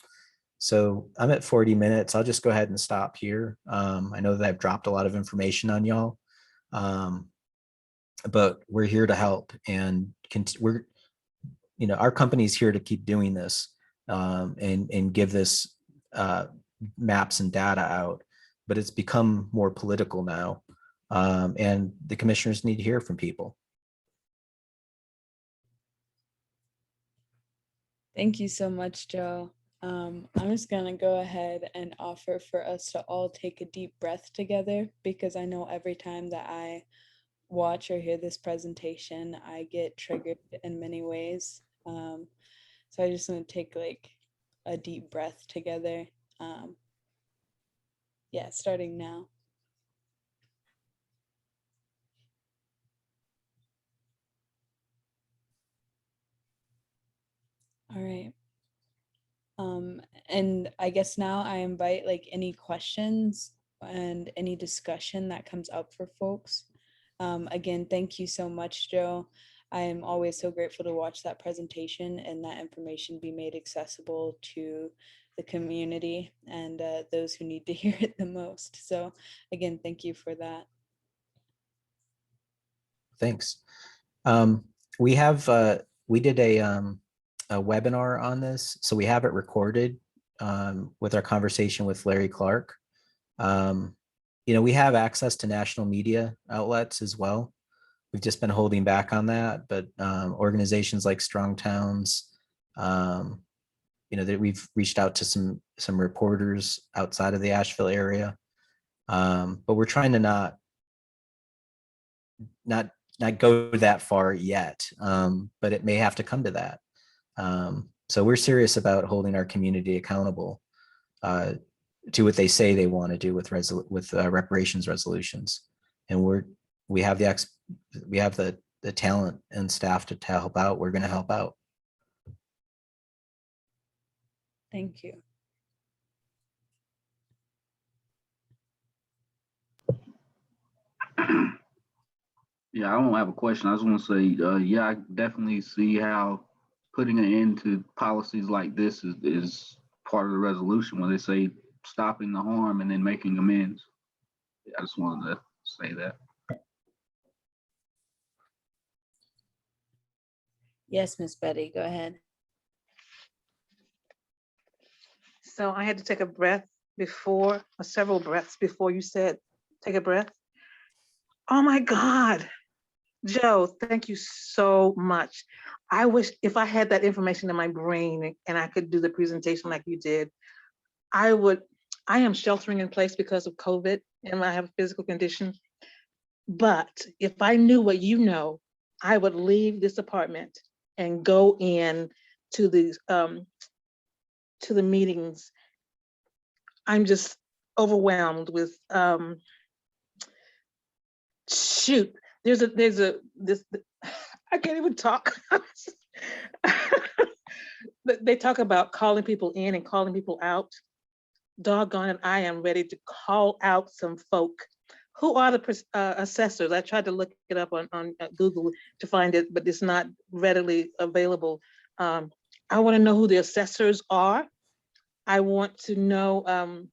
So I'm at 40 minutes. I'll just go ahead and stop here. I know that I've dropped a lot of information on y'all, but we're here to help, and our company's here to keep doing this, and give this maps and data out. But it's become more political now, and the commissioners need to hear from people. Thank you so much, Joe. I'm just gonna go ahead and offer for us to all take a deep breath together, because I know every time that I watch or hear this presentation, I get triggered in many ways. So I just want to take like a deep breath together. Yeah, starting now. All right. And I guess now I invite like any questions and any discussion that comes up for folks. Again, thank you so much, Joe. I am always so grateful to watch that presentation and that information be made accessible to the community and those who need to hear it the most. So again, thank you for that. Thanks. We did a webinar on this, so we have it recorded, with our conversation with Larry Clark. We have access to national media outlets as well. We've just been holding back on that, but organizations like Strong Towns, that we've reached out to some reporters outside of the Asheville area, but we're trying to not go that far yet, but it may have to come to that. So we're serious about holding our community accountable to what they say they want to do with reparations resolutions, and we have the talent and staff to help out. We're going to help out. Thank you. Yeah, I don't have a question. I just want to say, yeah, I definitely see how putting an end to policies like this is part of the resolution when they say stopping the harm and then making amends. I just wanted to say that. Yes, Miss Betty, go ahead. So I had to take a breath before, or several breaths before you said, take a breath. Oh my God, Joe, thank you so much. I wish if I had that information in my brain and I could do the presentation like you did, I am sheltering in place because of COVID and I have a physical condition. But if I knew what you know, I would leave this apartment and go in to the meetings. I'm just overwhelmed with shoot. There's this I can't even talk. They talk about calling people in and calling people out. Doggone it, I am ready to call out some folk. Who are the assessors? I tried to look it up on Google to find it, but it's not readily available. I want to know who the assessors are. I want to know,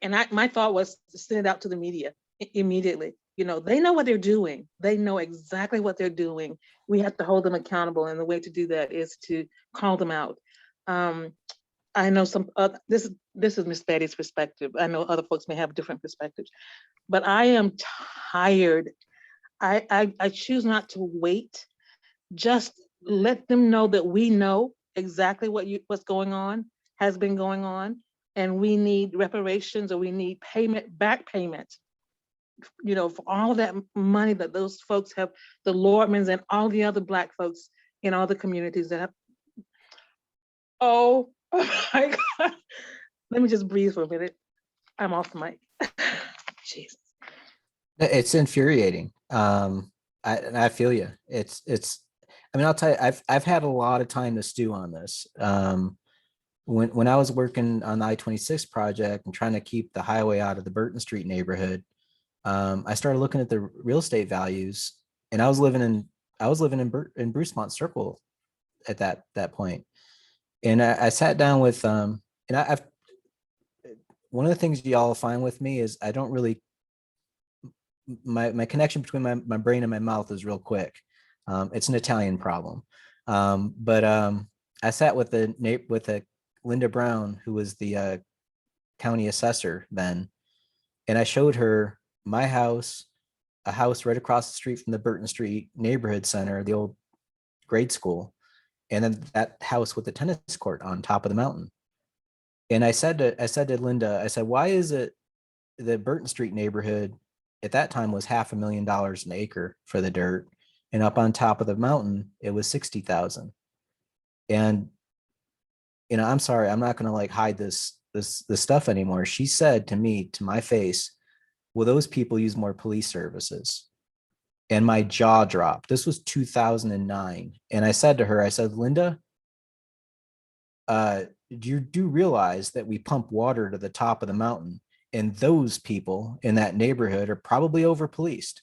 and my thought was to send it out to the media immediately. They know what they're doing. They know exactly what they're doing. We have to hold them accountable, and the way to do that is to call them out. I know this is Miss Betty's perspective. I know other folks may have different perspectives, but I am tired. I choose not to wait. Just let them know that we know exactly what's going on, has been going on, and we need reparations, or we need back payment, for all that money that those folks have, the Lordmans and all the other Black folks in all the communities that have. Oh my God. Let me just breathe for a minute. I'm off the mic. Jesus. It's infuriating. I feel you. I mean, I'll tell you, I've had a lot of time to stew on this. When I was working on the I-26 project and trying to keep the highway out of the Burton Street neighborhood, I started looking at the real estate values, and I was living in Brucemont Circle at that point. And I sat down with and I've one of the things y'all find with me is I don't really, my connection between my brain and my mouth is real quick. It's an Italian problem. But I sat with a Linda Brown, who was the county assessor then, and I showed her my house, a house right across the street from the Burton Street neighborhood center, the old grade school, and then that house with the tennis court on top of the mountain. And I said to Linda, I said, why is it the Burton Street neighborhood at that time was $500,000 an acre for the dirt, and up on top of the mountain it was 60,000. And I'm sorry, I'm not going to like hide this stuff anymore. She said to me, to my face, well, those people use more police services. And my jaw dropped. This was 2009. And I said to her, I said, Linda, you do realize that we pump water to the top of the mountain, and those people in that neighborhood are probably over policed.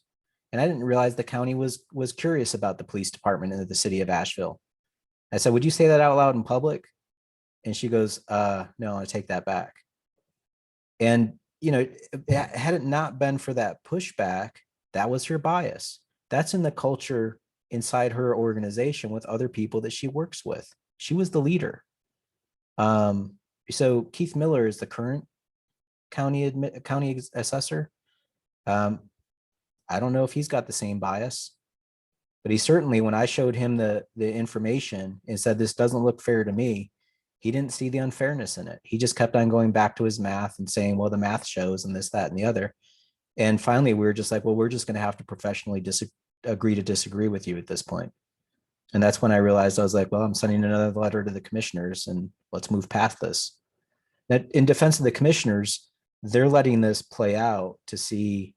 And I didn't realize the county was curious about the police department in the city of Asheville. I said, would you say that out loud in public? And she goes, no, I take that back. And, had it not been for that pushback, that was her bias. That's in the culture inside her organization with other people that she works with. She was the leader. So Keith Miller is the current county assessor. I don't know if he's got the same bias, but he certainly, when I showed him the information and said, this doesn't look fair to me, he didn't see the unfairness in it. He just kept on going back to his math and saying, well, the math shows and this, that, and the other. And finally, we were just like, well, we're just going to have to professionally agree to disagree with you at this point. And that's when I realized, I was like, well, I'm sending another letter to the commissioners and let's move past this. That in defense of the commissioners, they're letting this play out to see,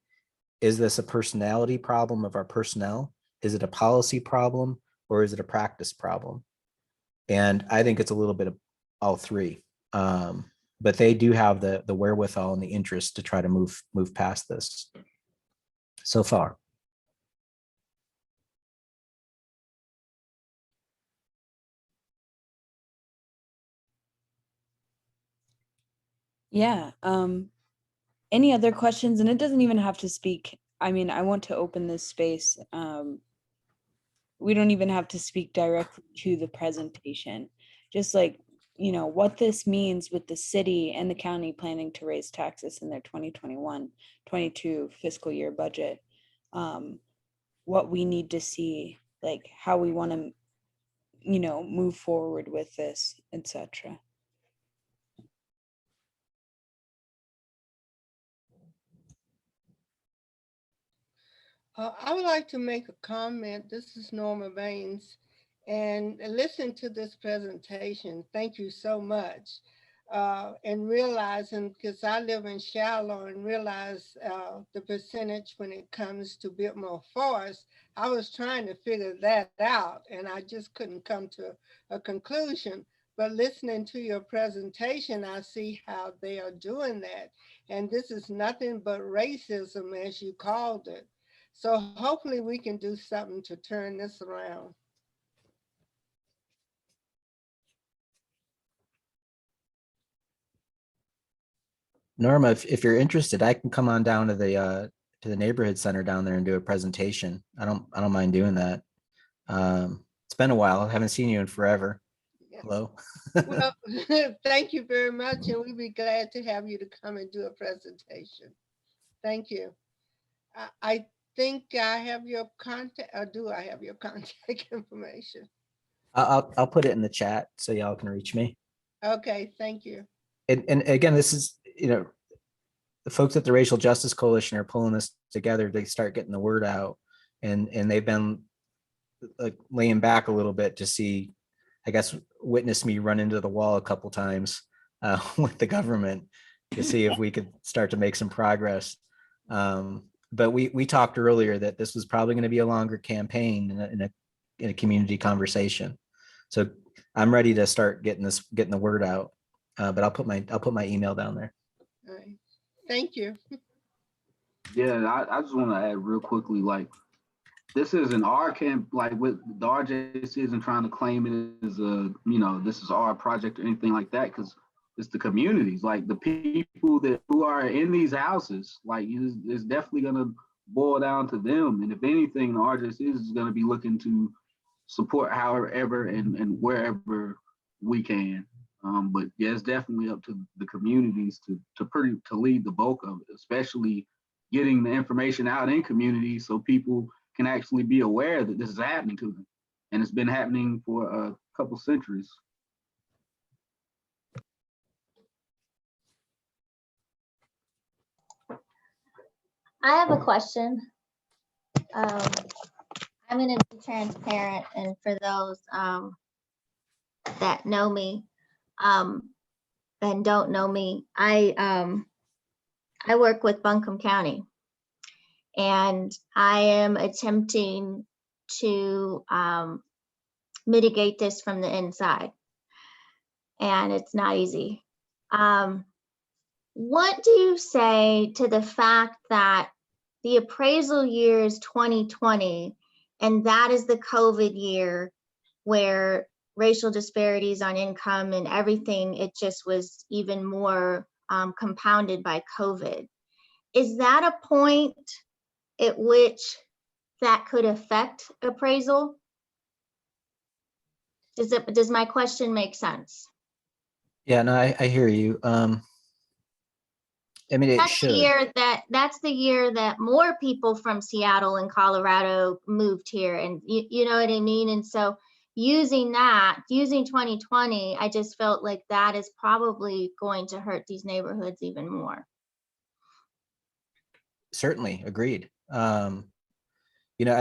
is this a personality problem of our personnel? Is it a policy problem, or is it a practice problem? And I think it's a little bit of all three. But they do have the wherewithal and the interest to try to move past this so far. Yeah. Any other questions? And it doesn't even have to speak. I mean, I want to open this space. We don't even have to speak directly to the presentation. Just like, what this means with the city and the county planning to raise taxes in their 2021-22 fiscal year budget. What we need to see, like how we want to, move forward with this, etc. I would like to make a comment. This is Norma Baines, and listen to this presentation. Thank you so much. And realizing, because I live in Shallow, and realize the percentage when it comes to Biltmore Forest, I was trying to figure that out, and I just couldn't come to a conclusion. But listening to your presentation, I see how they are doing that. And this is nothing but racism, as you called it. So hopefully we can do something to turn this around. Norma, if you're interested, I can come on down to the neighborhood center down there and do a presentation. I don't mind doing that. It's been a while. I haven't seen you in forever. Yes. Hello. Well, thank you very much, and we'd be glad to have you to come and do a presentation. Thank you. I think I have your contact, or do I have your contact information? I'll put it in the chat so y'all can reach me. Okay, thank you. And again, this is, the folks at the Racial Justice Coalition are pulling this together to start getting the word out, and they've been like laying back a little bit to see, I guess, witness me run into the wall a couple times with the government to see if we could start to make some progress. But we talked earlier that this was probably going to be a longer campaign, and in a community conversation. So I'm ready to start getting the word out. But I'll put my email down there. All right. Thank you. Yeah, I just want to add real quickly, like, this isn't our camp, like with the RJC isn't trying to claim it as a, this is our project or anything like that, because it's the communities, like the people who are in these houses, like it's definitely gonna boil down to them. And if anything, the RJC is gonna be looking to support however and wherever we can. But yeah, it's definitely up to the communities to lead the bulk of it, especially getting the information out in communities so people can actually be aware that this is happening to them. And it's been happening for a couple centuries. I have a question. I'm going to be transparent, and for those that know me and don't know me, I work with Buncombe County, and I am attempting to mitigate this from the inside, and it's not easy. What do you say to the fact that the appraisal year is 2020, and that is the COVID year where racial disparities on income and everything, it just was even more compounded by COVID? Is that a point at which that could affect appraisal? Does my question make sense? Yeah, no, I hear you. I mean, it That's should. That's the year that more people from Seattle and Colorado moved here, and you know what I mean? And so using 2020, I just felt like that is probably going to hurt these neighborhoods even more. Certainly, agreed. I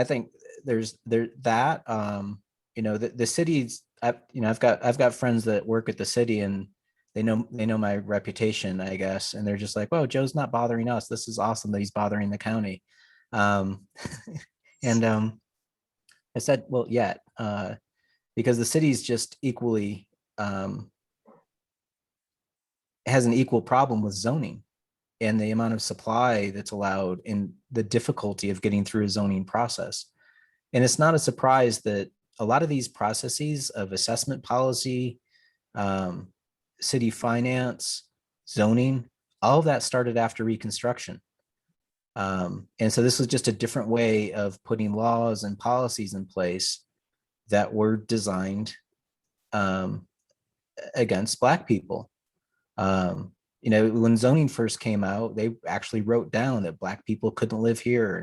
think there's that, the cities, I've got friends that work at the city, and they know my reputation, I guess, and they're just like, "Whoa, Joe's not bothering us. This is awesome that he's bothering the county." I said, "Well, yeah, because the city's just equally has an equal problem with zoning and the amount of supply that's allowed and the difficulty of getting through a zoning process." And it's not a surprise that a lot of these processes of assessment policy, city finance, zoning, all of that started after Reconstruction. And so this was just a different way of putting laws and policies in place that were designed against Black people. When zoning first came out, they actually wrote down that Black people couldn't live here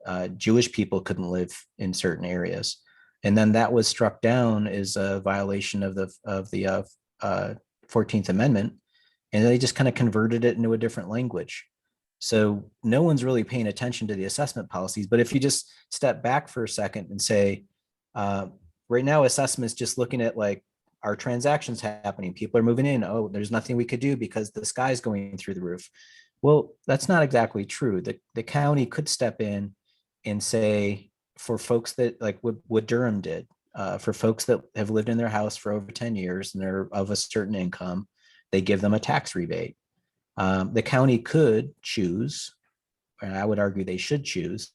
and Jewish people couldn't live in certain areas. And then that was struck down as a violation of the 14th Amendment, and they just kind of converted it into a different language. So no one's really paying attention to the assessment policies. But if you just step back for a second and say, right now assessment is just looking at like, are transactions happening? People are moving in. Oh, there's nothing we could do because the sky's going through the roof. Well, that's not exactly true. The county could step in and say, for folks that, like what Durham did, for folks that have lived in their house for over 10 years and they're of a certain income, they give them a tax rebate. The county could choose, and I would argue they should choose,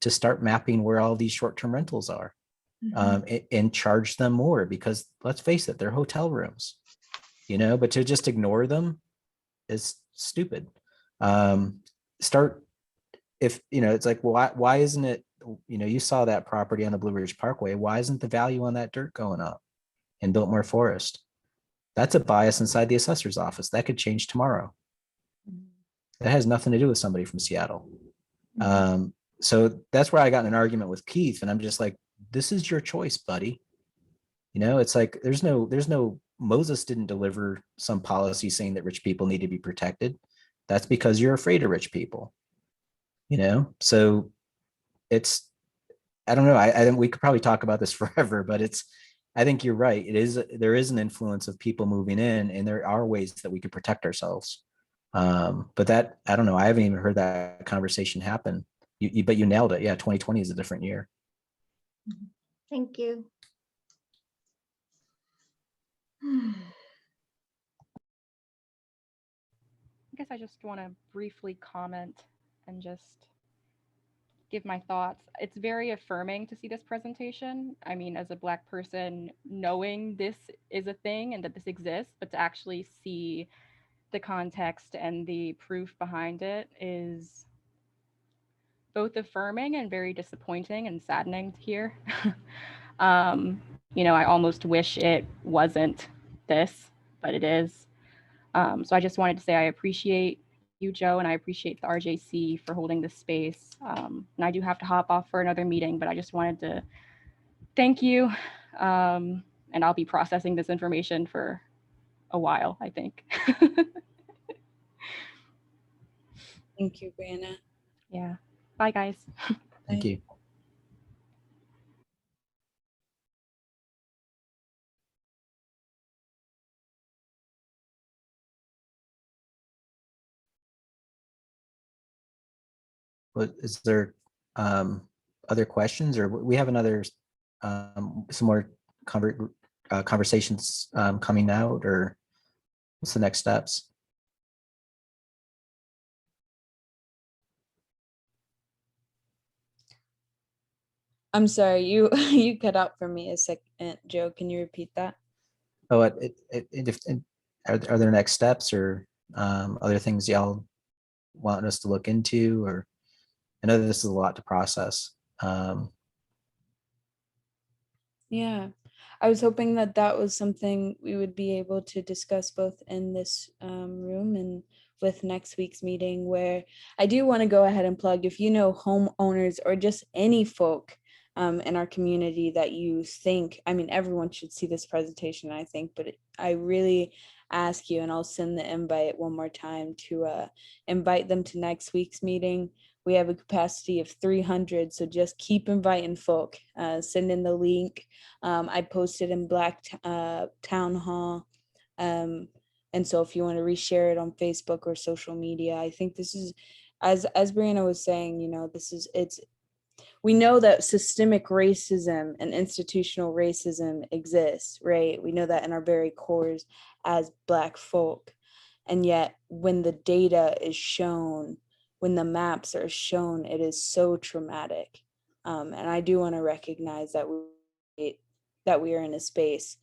to start mapping where all these short-term rentals are. And charge them more, because let's face it, they're hotel rooms, but to just ignore them is stupid. It's like, well, why isn't it, you saw that property on the Blue Ridge Parkway, why isn't the value on that dirt going up in Biltmore Forest? That's a bias inside the assessor's office. That could change tomorrow. That has nothing to do with somebody from Seattle. So that's where I got in an argument with Keith, and I'm just like, this is your choice, buddy. It's like, there's no Moses didn't deliver some policy saying that rich people need to be protected. That's because you're afraid of rich people. So it's, I don't know. I think we could probably talk about this forever, but I think you're right. There is an influence of people moving in, and there are ways that we could protect ourselves. But that, I don't know. I haven't even heard that conversation happen. But you nailed it. Yeah. 2020 is a different year. Thank you. I guess I just want to briefly comment and just give my thoughts. It's very affirming to see this presentation. I mean, as a Black person, knowing this is a thing and that this exists, but to actually see the context and the proof behind it is both affirming and very disappointing and saddening to hear. You know, I almost wish it wasn't this, but it is. So I just wanted to say I appreciate you, Joe, and I appreciate the RJC for holding this space. And I do have to hop off for another meeting, but I just wanted to thank you. And I'll be processing this information for a while, I think. Thank you, Brianna. Yeah. Bye, guys. Thank you. But is there other questions, or we have another some more conversations coming out, or what's the next steps? I'm sorry, you you cut out for me a second, Joe. Can you repeat that? Oh, are there next steps or other things y'all want us to look into? Or I know that this is a lot to process. Yeah, I was hoping that that was something we would be able to discuss both in this room and with next week's meeting, where I do want to go ahead and plug, if you know homeowners or just any folk in our community that you think, I mean, everyone should see this presentation, I think, but I really ask you, and I'll send the invite one more time, to invite them to next week's meeting. We have a capacity of 300, so just keep inviting folk. Send in the link. I posted in Black Town Hall. And so if you want to reshare it on Facebook or social media, I think this is, as Brianna was saying, you know, we know that systemic racism and institutional racism exists, right? We know that in our very cores as Black folk. And yet when the data is shown, when the maps are shown, it is so traumatic. And I do want to recognize that we are in a space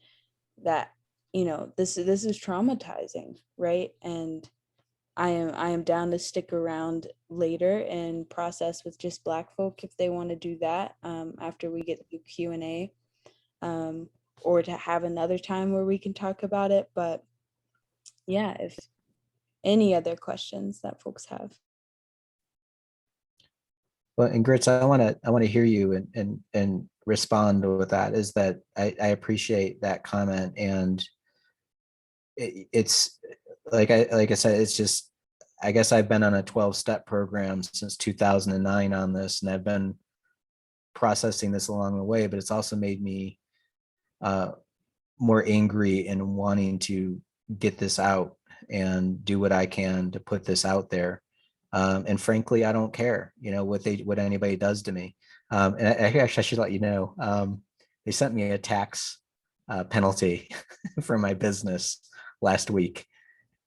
that, you know, this is traumatizing, right? And I am down to stick around later and process with just Black folk if they want to do that after we get the Q&A, or to have another time where we can talk about it. But yeah, if any other questions that folks have. Well, and Grits, I want to hear you and respond with that. Is that I appreciate that comment, and it's like I said, it's just, I guess I've been on a 12-step program since 2009 on this, and I've been processing this along the way. But it's also made me more angry and wanting to get this out and do what I can to put this out there. And frankly, I don't care, you know, what anybody does to me. And I should let you know, they sent me a tax penalty for my business last week.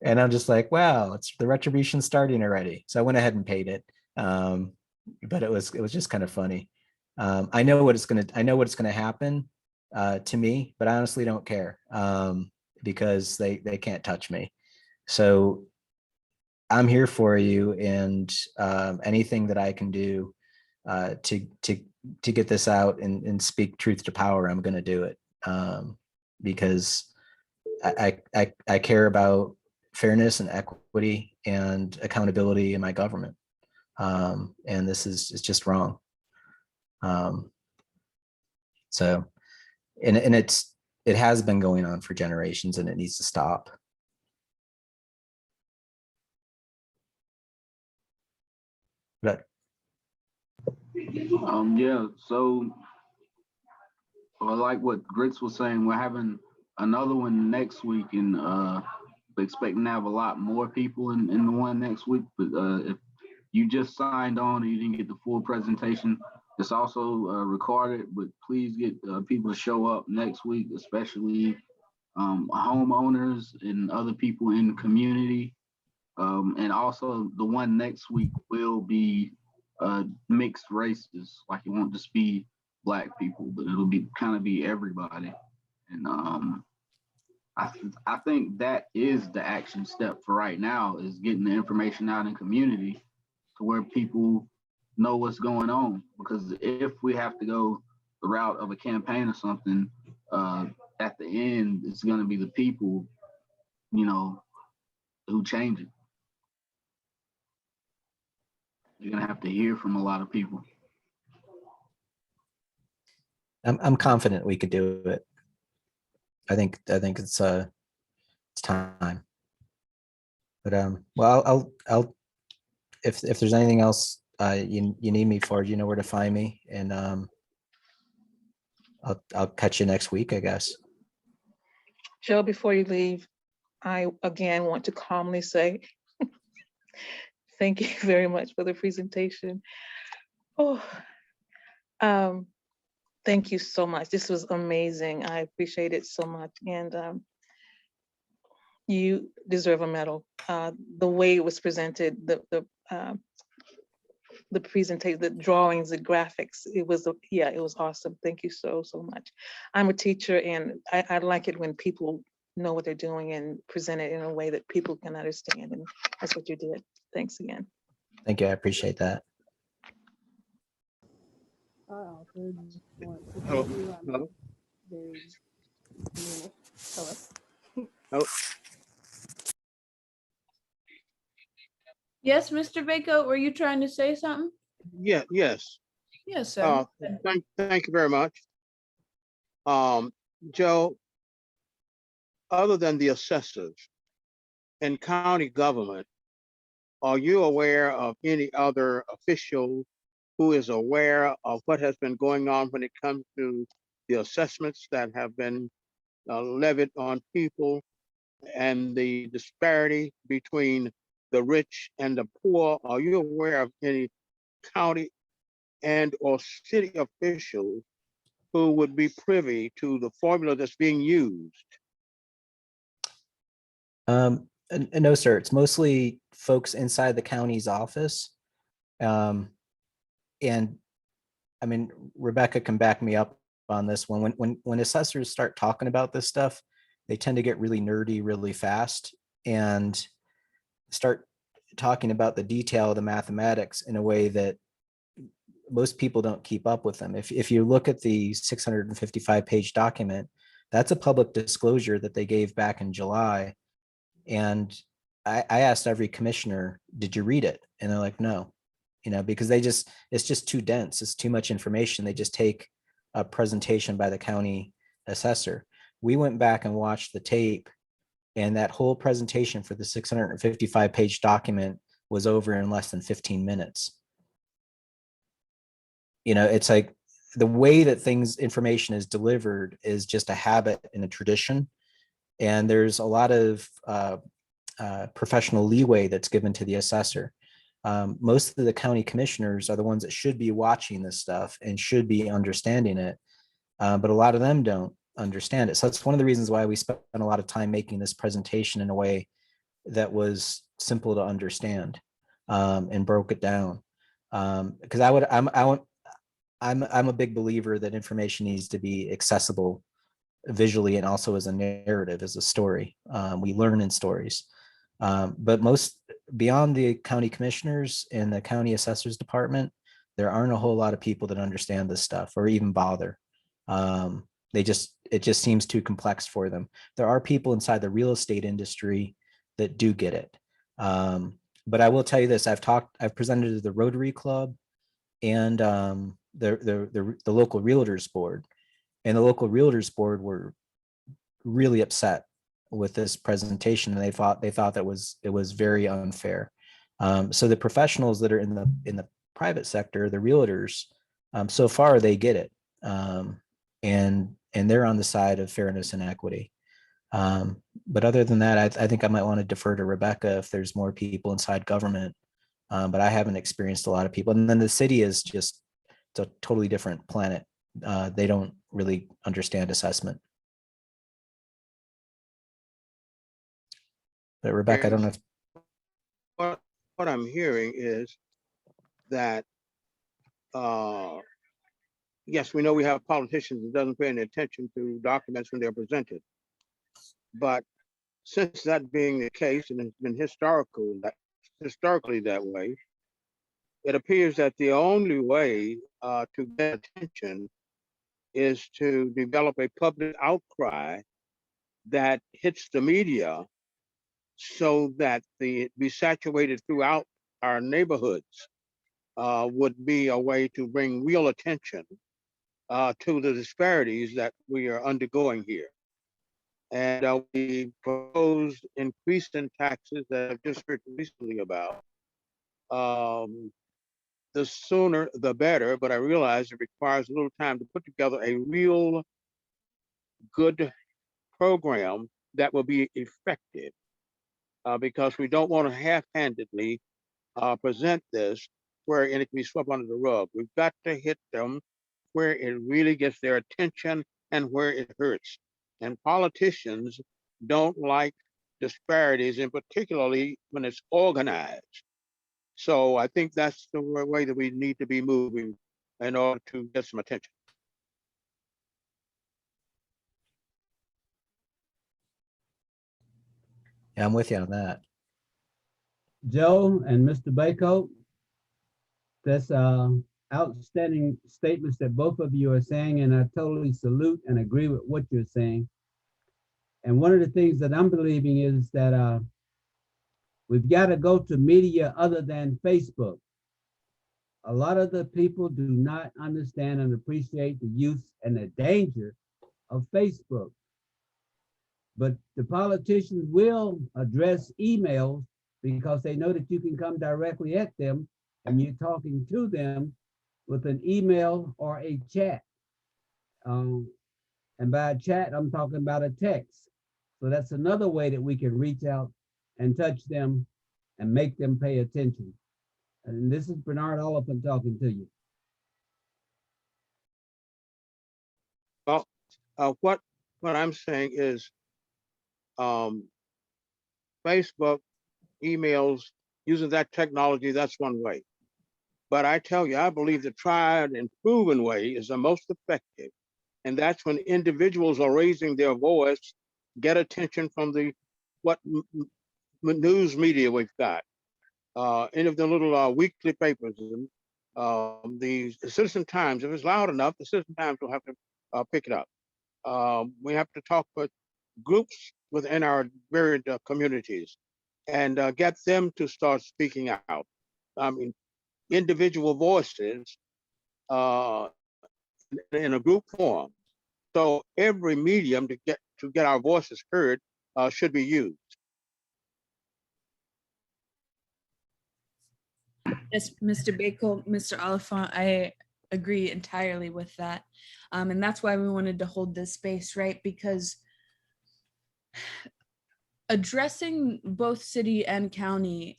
And I'm just like, wow, it's the retribution starting already. So I went ahead and paid it. But it was just kind of funny. I know what's gonna happen to me, but I honestly don't care because they can't touch me. So I'm here for you, and anything that I can do to get this out and speak truth to power, I'm going to do it because I care about fairness and equity and accountability in my government, and this is just wrong. So, and it has been going on for generations, and it needs to stop. But yeah, so like what Grits was saying, we're having another one next week, and we're expecting to have a lot more people in the one next week. But if you just signed on and you didn't get the full presentation, It's also recorded, but please get people to show up next week, especially homeowners and other people in the community. And also the one next week will be mixed races. Like it won't just be Black people, but it'll be kind of be everybody. And I think that is the action step for right now, is getting the information out in community to where people know what's going on. Because if we have to go the route of a campaign or something, at the end, it's going to be the people, who change it. You're going to have to hear from a lot of people. I'm confident we could do it. I think it's time. But well, I'll if there's anything else you need me for, you know where to find me, and I'll catch you next week, I guess. Joe, before you leave, I again want to calmly say thank you very much for the presentation. Oh, thank you so much. This was amazing. I appreciate it so much. And you deserve a medal. The way it was presented, the presentation, the drawings, the graphics, it was awesome. Thank you so much. I'm a teacher, and I like it when people know what they're doing and present it in a way that people can understand, and that's what you did. Thanks again. Thank you. I appreciate that. Hello. Hello. Hello. Yes, Mr. Bako, were you trying to say something? Yeah. Yes. Yes, sir. Thank you very much. Joe, other than the assessors and county government, are you aware of any other official who is aware of what has been going on when it comes to the assessments that have been levied on people and the disparity between the rich and the poor? Are you aware of any county and or city officials who would be privy to the formula that's being used? No, sir. It's mostly folks inside the county's office. And I mean, Rebecca can back me up on this one. When assessors start talking about this stuff, they tend to get really nerdy really fast and start talking about the detail of the mathematics in a way that most people don't keep up with them. If you look at the 655-page document, that's a public disclosure that they gave back in July. And I asked every commissioner, did you read it? And they're like, no, because it's just too dense. It's too much information. They just take a presentation by the county assessor. We went back and watched the tape, and that whole presentation for the 655-page document was over in less than 15 minutes. It's like the way that information is delivered is just a habit and a tradition. And there's a lot of professional leeway that's given to the assessor. Most of the county commissioners are the ones that should be watching this stuff and should be understanding it. But a lot of them don't understand it. So that's one of the reasons why we spent a lot of time making this presentation in a way that was simple to understand and broke it down. Because I'm a big believer that information needs to be accessible visually and also as a narrative, as a story. We learn in stories. But beyond the county commissioners and the county assessors department, there aren't a whole lot of people that understand this stuff or even bother. It just seems too complex for them. There are people inside the real estate industry that do get it. But I will tell you this, I've presented to the Rotary Club and the local realtors board, and the local realtors board were really upset with this presentation, and they thought that it was very unfair. So the professionals that are in the private sector, the realtors, so far they get it, and they're on the side of fairness and equity. But other than that, I think I might want to defer to Rebecca if there's more people inside government. But I haven't experienced a lot of people, and then the city is just a totally different planet. They don't really understand assessment. But Rebecca, I don't know if What I'm hearing is that, yes, we know we have politicians that doesn't pay any attention to documents when they're presented. But since that being the case, and it's been historically that way, it appears that the only way to get attention is to develop a public outcry that hits the media so that it be saturated throughout our neighborhoods, would be a way to bring real attention to the disparities that we are undergoing here. And we proposed increase in taxes that I've just heard recently about. The sooner the better, but I realize it requires a little time to put together a real good program that will be effective, because we don't want to half-handedly present this where it can be swept under the rug. We've got to hit them where it really gets their attention and where it hurts. And politicians don't like disparities, and particularly when it's organized. So I think that's the way that we need to be moving in order to get some attention. Yeah, I'm with you on that. Joe and Mr. Baycoat, that's outstanding statements that both of you are saying, and I totally salute and agree with what you're saying. And one of the things that I'm believing is that we've got to go to media other than Facebook. A lot of the people do not understand and appreciate the use and the danger of Facebook. But the politicians will address emails because they know that you can come directly at them and you're talking to them with an email or a chat. And by a chat, I'm talking about a text. So that's another way that we can reach out and touch them and make them pay attention. And this is Bernard Oliphant talking to you. Well, what I'm saying is, Facebook, emails, using that technology, that's one way. But I tell you, I believe the tried and proven way is the most effective. And that's when individuals are raising their voice, get attention from what news media we've got. Any of the little weekly papers, the Citizen Times, if it's loud enough, the Citizen Times will have to pick it up. We have to talk with groups within our varied communities and get them to start speaking out. I mean, individual voices in a group form. So every medium to get our voices heard should be used. Yes, Mr. Bakel, Mr. Oliphant, I agree entirely with that. And that's why we wanted to hold this space, right? Because addressing both city and county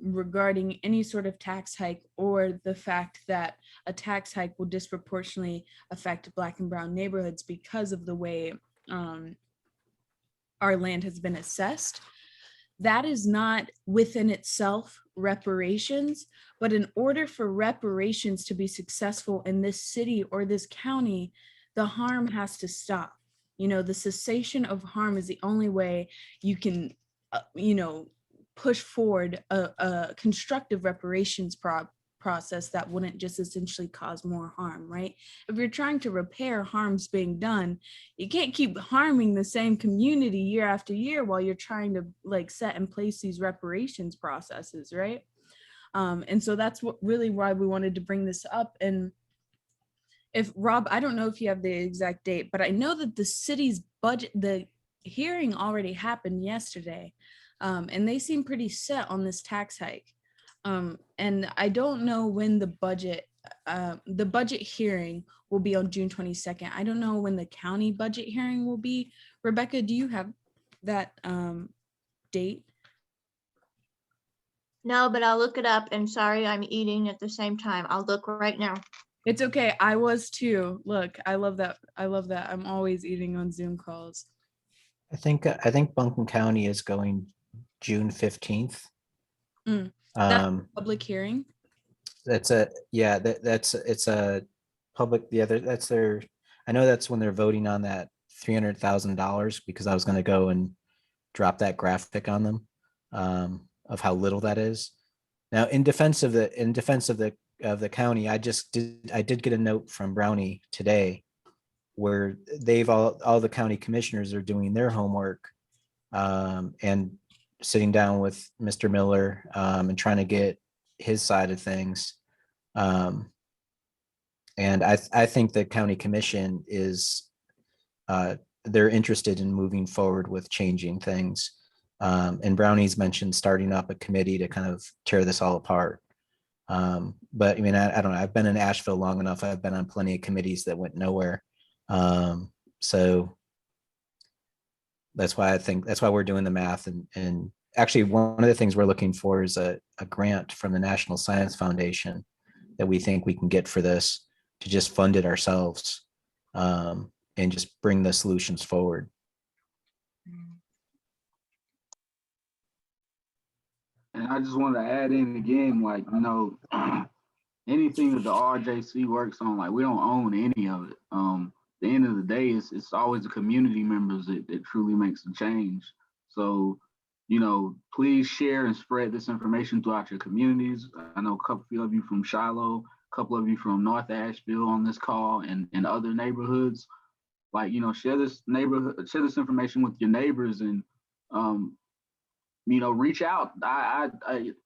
regarding any sort of tax hike or the fact that a tax hike will disproportionately affect Black and Brown neighborhoods because of the way our land has been assessed, that is not within itself reparations. But in order for reparations to be successful in this city or this county, the harm has to stop. You know, the cessation of harm is the only way you can, push forward a constructive reparations process that wouldn't just essentially cause more harm, right? If you're trying to repair harms being done, you can't keep harming the same community year after year while you're trying to set in place these reparations processes, right? And so that's really why we wanted to bring this up. And if Rob, I don't know if you have the exact date, but I know that the city's budget, the hearing already happened yesterday, and they seem pretty set on this tax hike. And I don't know when the budget hearing will be on June 22nd. I don't know when the county budget hearing will be. Rebecca, do you have that date? No, but I'll look it up, and sorry, I'm eating at the same time. I'll look right now. It's okay. I was too. Look, I love that. I love that. I'm always eating on Zoom calls. I think Buncombe County is going June 15th. That's Um, public hearing. that's a, yeah, it's a public, the other, that's their, I know that's when they're voting on that $300,000, because I was going to go and drop that graphic on them, of how little that is. Now, in defense of the county, I did get a note from Brownie today where they've all the county commissioners are doing their homework, and sitting down with Mr. Miller, and trying to get his side of things. And I think the county commission is, they're interested in moving forward with changing things. And Brownie's mentioned starting up a committee to kind of tear this all apart. But I mean, I don't know. I've been in Asheville long enough. I've been on plenty of committees that went nowhere. So that's why we're doing the math. And actually, one of the things we're looking for is a grant from the National Science Foundation that we think we can get for this, to just fund it ourselves, and just bring the solutions forward. And I just want to add in again, like, you know, anything that the RJC works on, like, we don't own any of it. At the end of the day, it's always the community members that truly makes the change. So, you know, please share and spread this information throughout your communities. I know a couple of you from Shiloh, a couple of you from North Asheville on this call, and other neighborhoods. Like, you know, share this information with your neighbors, and you know, reach out. I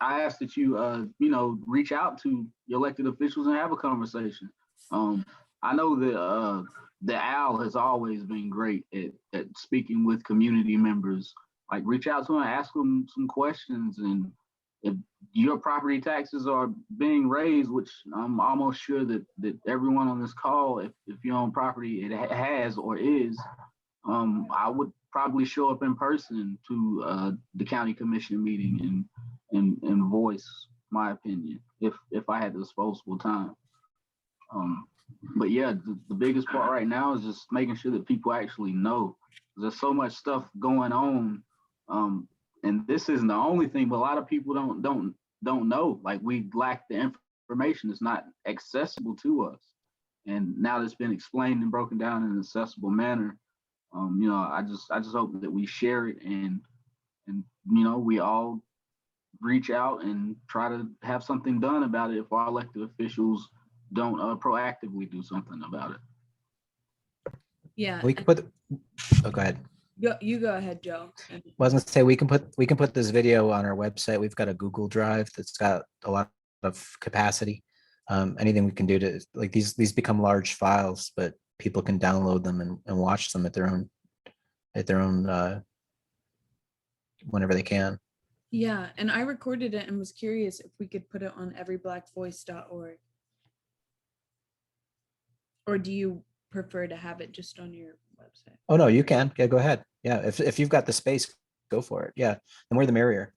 ask that you you know, reach out to your elected officials and have a conversation. I know that the OWL has always been great at speaking with community members. Like, reach out to them, ask them some questions, and if your property taxes are being raised, which I'm almost sure that everyone on this call, if you own property, it has or is, I would probably show up in person to the county commission meeting and voice my opinion if I had the disposable time. But yeah, the biggest part right now is just making sure that people actually know. There's so much stuff going on, and this isn't the only thing, but a lot of people don't know. Like, we lack the information. It's not accessible to us, and now that it's been explained and broken down in an accessible manner, you know, I just hope that we share it, and you know, we all reach out and try to have something done about it if our elected officials don't proactively do something about it. Yeah. We can put, oh, go ahead. You go ahead, Joe. Well, I was gonna say, we can put this video on our website. We've got a Google Drive that's got a lot of capacity. Anything we can do to, like, these become large files, but people can download them and watch them at their own whenever they can. Yeah, and I recorded it and was curious if we could put it on everyblackvoice.org. Or do you prefer to have it just on your website? Oh, no, you can. Yeah, go ahead. Yeah, if you've got the space, go for it. Yeah, the more the merrier.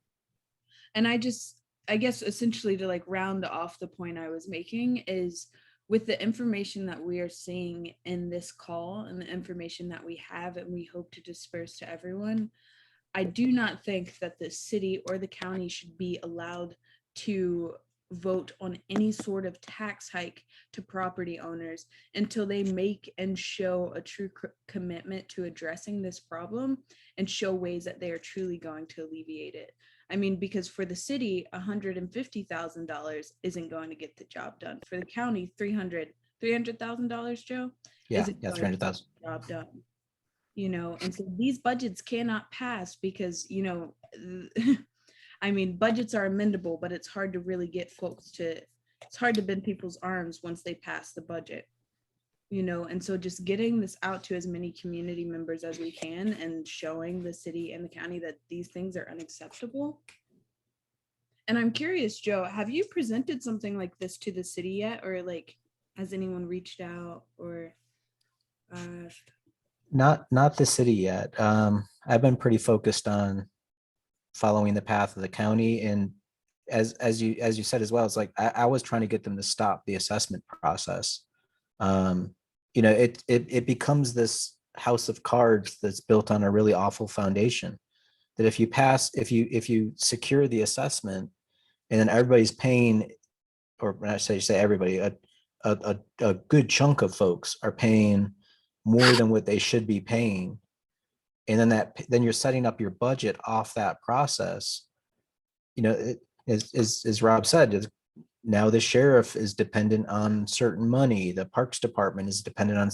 And I guess essentially, to like round off the point I was making, is with the information that we are seeing in this call and the information that we have and we hope to disperse to everyone, I do not think that the city or the county should be allowed to vote on any sort of tax hike to property owners until they make and show a true commitment to addressing this problem and show ways that they are truly going to alleviate it. I mean, because for the city, $150,000 isn't going to get the job done. For the county, $300,000, Joe? Yeah, isn't going to get 300,000. the job done. You know, and so these budgets cannot pass because, you know, I mean, budgets are amendable, but it's hard to really get folks it's hard to bend people's arms once they pass the budget, you know, and so just getting this out to as many community members as we can and showing the city and the county that these things are unacceptable. And I'm curious, Joe, have you presented something like this to the city yet? Or like, has anyone reached out or Not the city yet. I've been pretty focused on following the path of the county, and as you said as well, it's like I was trying to get them to stop the assessment process. You know, it becomes this house of cards that's built on a really awful foundation. That if you secure the assessment, and then everybody's paying, or when I say everybody, a good chunk of folks are paying more than what they should be paying, and then you're setting up your budget off that process. You know, as Rob said, now the sheriff is dependent on certain money. The parks department is dependent on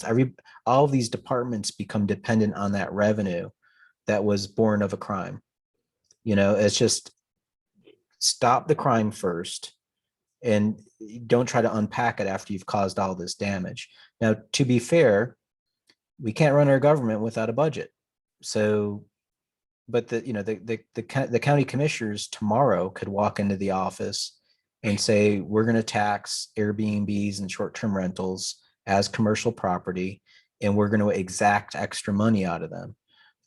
all of these departments become dependent on that revenue that was born of a crime. You know, it's just stop the crime first and don't try to unpack it after you've caused all this damage. Now, to be fair, we can't run our government without a budget. So, but the county commissioners tomorrow could walk into the office and say, we're going to tax Airbnbs and short-term rentals as commercial property, and we're going to exact extra money out of them.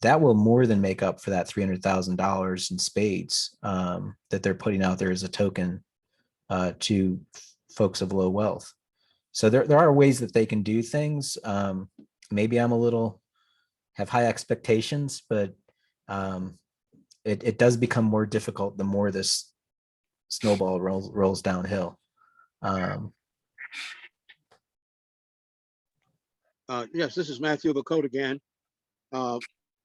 That will more than make up for that $300,000 in spades that they're putting out there as a token to folks of low wealth. So there are ways that they can do things. Maybe I'm have high expectations, but it does become more difficult the more this snowball rolls downhill. Yes, this is Matthew Bacote again.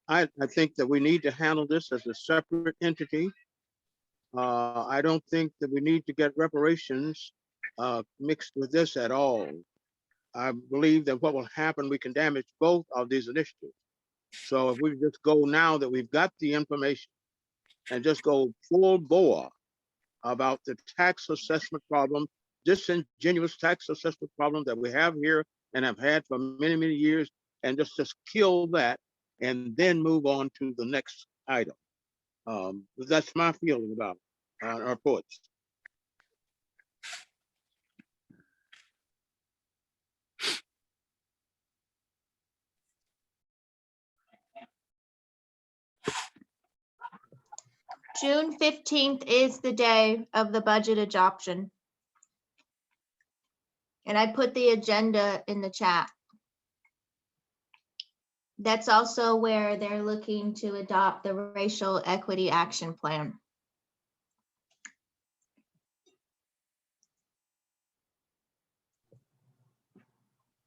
I think that we need to handle this as a separate entity. I don't think that we need to get reparations mixed with this at all. I believe that what will happen, we can damage both of these initiatives. So if we just go now that we've got the information and just go full bore about the tax assessment problem, disingenuous tax assessment problem that we have here and have had for many, many years, and just kill that and then move on to the next item. That's my feeling about our reports. June 15th is the day of the budget adoption. And I put the agenda in the chat. That's also where they're looking to adopt the Racial Equity Action Plan.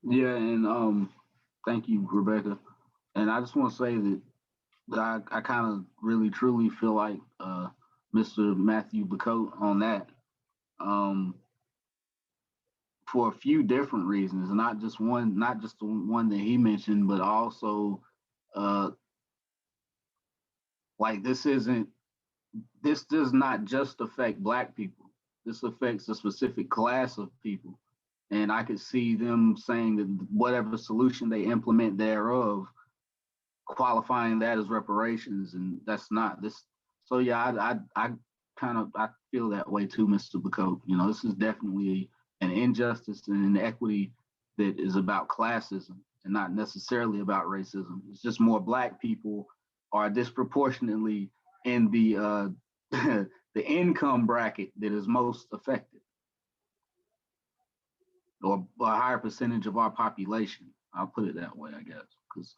Yeah, and thank you, Rebecca. And I just want to say that I kind of really truly feel like Mr. Matthew Bacote on that, for a few different reasons, not just the one that he mentioned, but also like this does not just affect Black people. This affects a specific class of people. And I could see them saying that whatever solution they implement thereof, qualifying that as reparations, and that's not this. So yeah, I feel that way too, Mr. Bacote. You know, this is definitely an injustice and an inequity that is about classism and not necessarily about racism. It's just more Black people are disproportionately in the the income bracket that is most affected, or a higher percentage of our population. I'll put it that way, I guess, because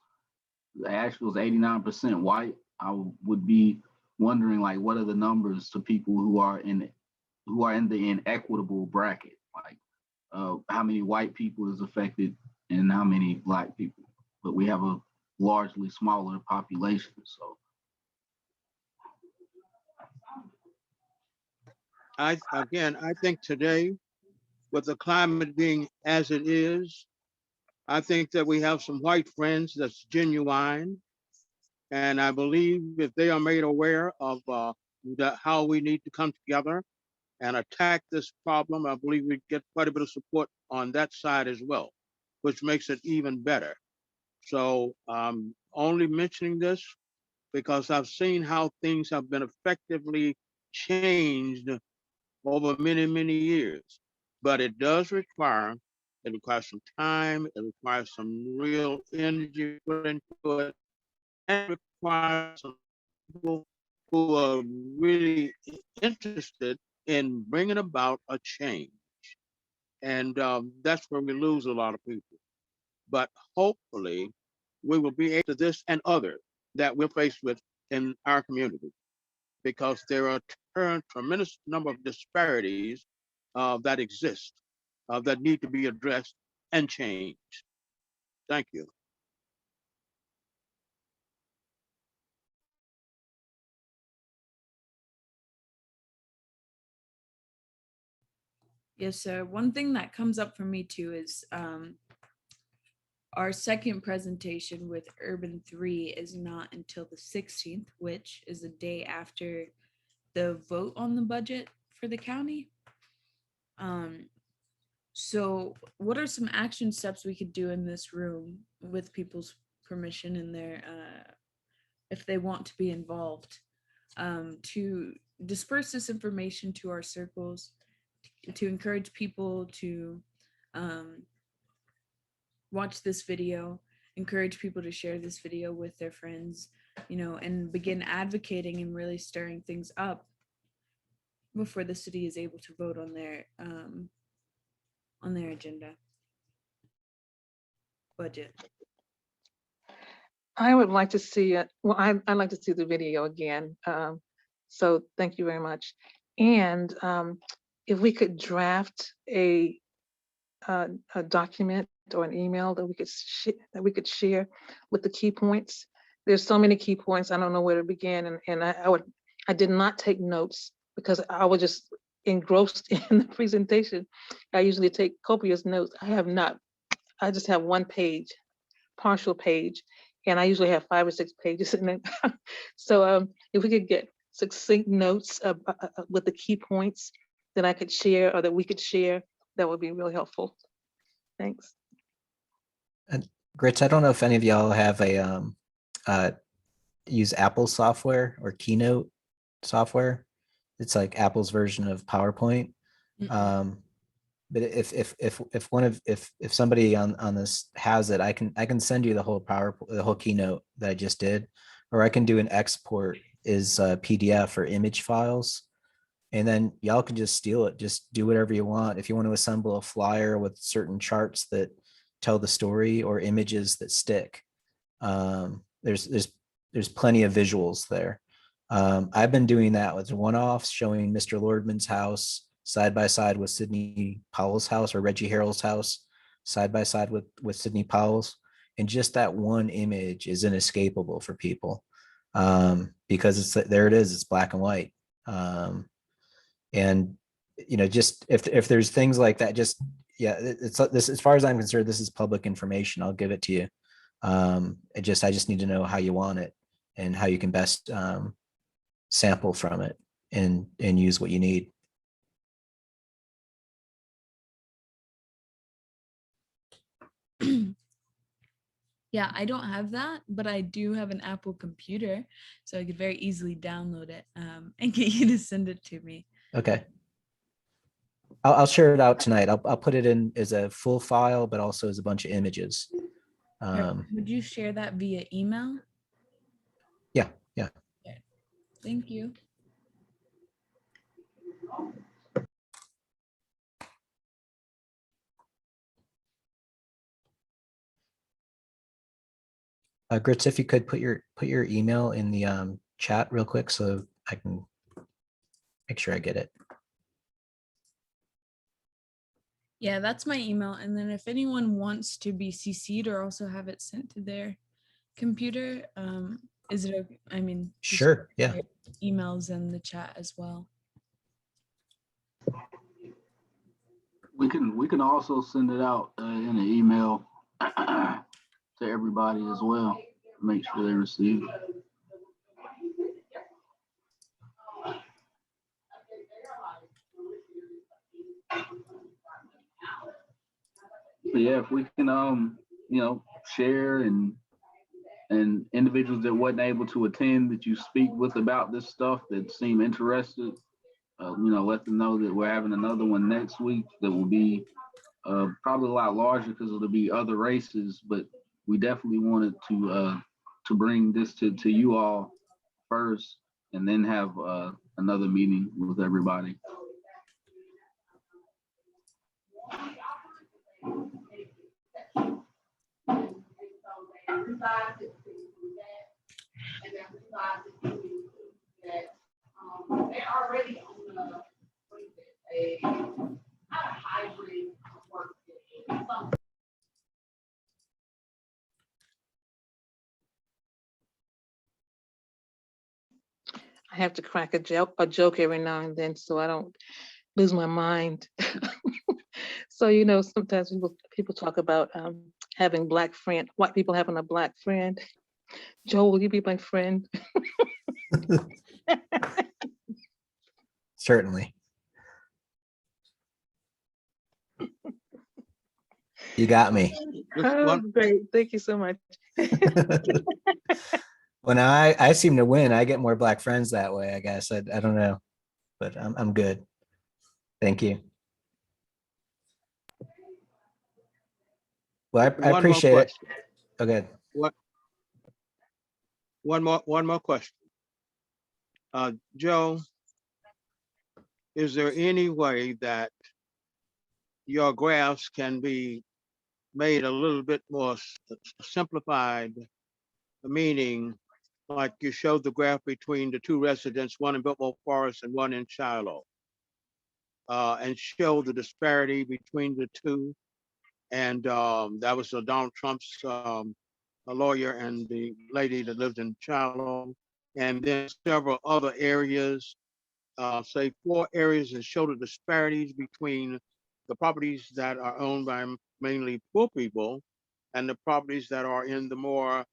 Asheville's 89% white. I would be wondering, like, what are the numbers to people who are in the inequitable bracket? Like, how many white people is affected and how many Black people? But we have a largely smaller population, so. I think today, with the climate being as it is, I think that we have some white friends that's genuine. And I believe if they are made aware of how we need to come together and attack this problem, I believe we get quite a bit of support on that side as well, which makes it even better. So I'm only mentioning this because I've seen how things have been effectively changed over many, many years. But it requires some time, it requires some real energy put into it, and it requires some people who are really interested in bringing about a change. And that's where we lose a lot of people. But hopefully we will be able to this and other that we're faced with in our community, because there are a tremendous number of disparities that exist that need to be addressed and changed. Thank you. Yes, sir. One thing that comes up for me too is our second presentation with URBAN3 is not until the 16th, which is the day after the vote on the budget for the county. So what are some action steps we could do in this room with people's permission and their, if they want to be involved, to disperse this information to our circles, to encourage people to watch this video, encourage people to share this video with their friends, you know, and begin advocating and really stirring things up before the city is able to vote on their agenda budget. I would like to see it. Well, I'd like to see the video again. So thank you very much. And if we could draft a document or an email that we could share with the key points. There's so many key points. I don't know where to begin. And I did not take notes because I was just engrossed in the presentation. I usually take copious notes. I have not. I just have one page, partial page, and I usually have 5 or 6 pages in it. So if we could get succinct notes with the key points that I could share or that we could share, that would be really helpful. Thanks. And Grits, I don't know if any of y'all have a use Apple software or Keynote software. It's like Apple's version of PowerPoint. But if somebody on this has it, I can send you the whole Keynote that I just did, or I can do an export as a PDF or image files. And then y'all can just steal it, just do whatever you want. If you want to assemble a flyer with certain charts that tell the story or images that stick, there's plenty of visuals there. I've been doing that with one-offs, showing Mr. Lordman's house side by side with Sidney Powell's house, or Reggie Harrell's house side by side with Sidney Powell's. And just that one image is inescapable for people, because there it is, it's black and white. And you know, just if there's things like that, just it's this, as far as I'm concerned, this is public information. I'll give it to you. I just need to know how you want it and how you can best sample from it and use what you need. Yeah, I don't have that, but I do have an Apple computer, so I could very easily download it and get you to send it to me. Okay. I'll share it out tonight. I'll put it in as a full file, but also as a bunch of images. Would you share that via email? Yeah. Okay. Thank you. Grits, if you could put your email in the chat real quick so I can make sure I get it. Yeah, that's my email. And then if anyone wants to be CC'd or also have it sent to their computer, is it okay? I mean, Sure, yeah. Emails in the chat as well. We can also send it out in an email to everybody as well. Make sure they receive it. But yeah, if we can share and individuals that wasn't able to attend that you speak with about this stuff that seem interested, let them know that we're having another one next week that will be probably a lot larger because it'll be other races, but we definitely wanted to bring this to you all first and then have another meeting with everybody. I have to crack a joke every now and then so I don't lose my mind. So, you know, sometimes people talk about having white people having a black friend. Joel, will you be my friend? Certainly. You got me. Oh, great. Thank you so much. When I seem to win, I get more black friends that way, I guess. I don't know, but I'm good. Thank you. Well, I appreciate it. Okay. One more question. Joe, is there any way that your graphs can be made a little bit more simplified, meaning like you showed the graph between the two residents, one in Biltmore Forest and one in Shiloh, and show the disparity between the two? And that was Donald Trump's a lawyer and the lady that lived in Shiloh, and then several other areas, say 4 areas that show the disparities between the properties that are owned by mainly poor people and the properties that are in the more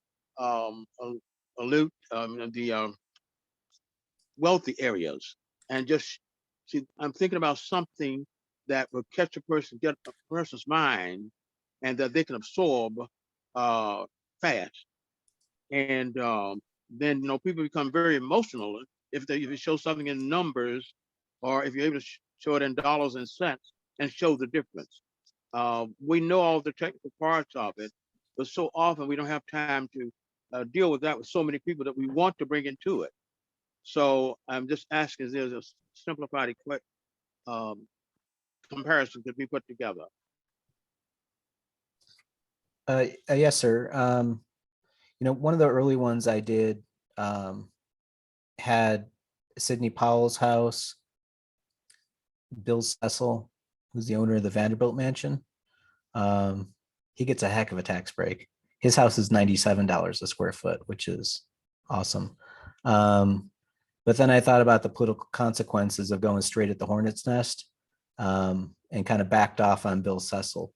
wealthy areas. And just see, I'm thinking about something that will get a person's mind, and that they can absorb fast. And then, you know, people become very emotional if you show something in numbers, or if you're able to show it in dollars and cents and show the difference. We know all the technical parts of it, but so often we don't have time to deal with that with so many people that we want to bring into it. So I'm just asking, is there a simplified comparison could be put together? Yes, sir. You know, one of the early ones I did had Sidney Powell's house, Bill Cecil, who's the owner of the Vanderbilt mansion. He gets a heck of a tax break. His house is $97 a square foot, which is awesome. But then I thought about the political consequences of going straight at the hornet's nest, and kind of backed off on Bill Cecil.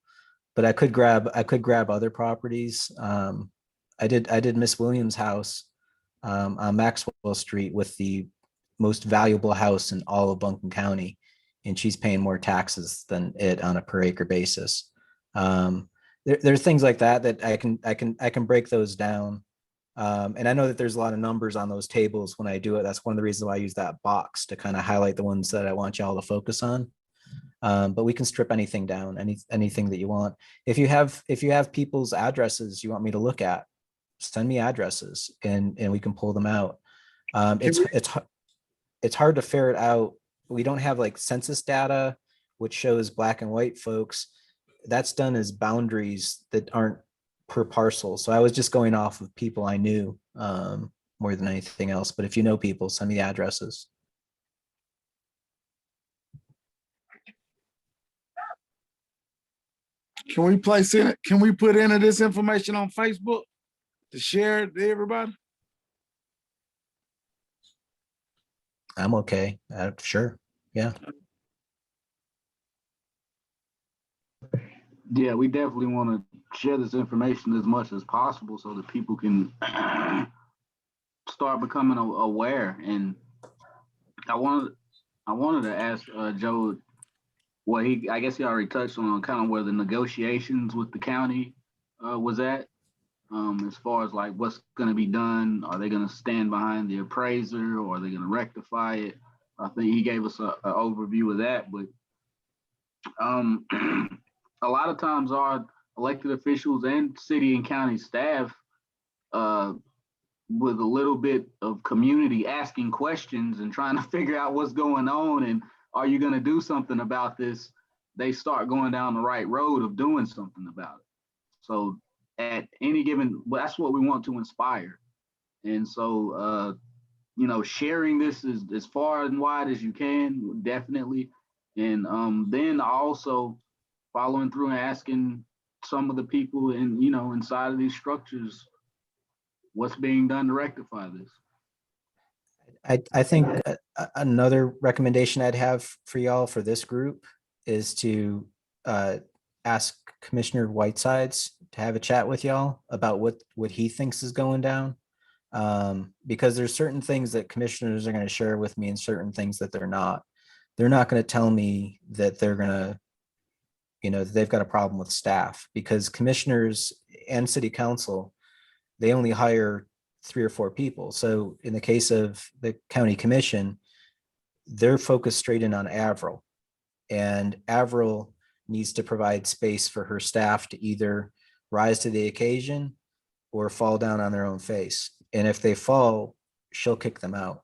But I could grab other properties. I did Miss Williams' house on Maxwell Street, with the most valuable house in all of Buncombe County, and she's paying more taxes than it on a per acre basis. There's things like that I can break those down. And I know that there's a lot of numbers on those tables when I do it. That's one of the reasons why I use that box to kind of highlight the ones that I want y'all to focus on. But we can strip anything down, anything that you want. If you have people's addresses you want me to look at, send me addresses and we can pull them out. It's hard to ferret out. We don't have like census data, which shows black and white folks. That's done as boundaries that aren't per parcel. So I was just going off of people I knew more than anything else. But if you know people, send me the addresses. Can we place in it? Can we put any of this information on Facebook to share it to everybody? I'm okay. Sure. Yeah. Yeah, we definitely want to share this information as much as possible so that people can start becoming aware. And I wanted to ask Joe, well, I guess he already touched on kind of where the negotiations with the county was at, as far as like what's going to be done. Are they going to stand behind the appraiser, or are they going to rectify it? I think he gave us an overview of that, but a lot of times our elected officials and city and county staff, with a little bit of community asking questions and trying to figure out what's going on and are you going to do something about this, they start going down the right road of doing something about it. So at any given, well, that's what we want to inspire. And so, you know, sharing this as far and wide as you can, definitely. And then also following through and asking some of the people in, you know, inside of these structures, what's being done to rectify this. I think another recommendation I'd have for y'all for this group is to ask Commissioner Whitesides to have a chat with y'all about what he thinks is going down. Because there's certain things that commissioners are going to share with me and certain things that they're not. They're not going to tell me that they're going to, you know, they've got a problem with staff, because commissioners and city council, they only hire 3 or 4 people. So in the case of the county commission, they're focused straight in on Avril, and Avril needs to provide space for her staff to either rise to the occasion or fall down on their own face. And if they fall, she'll kick them out.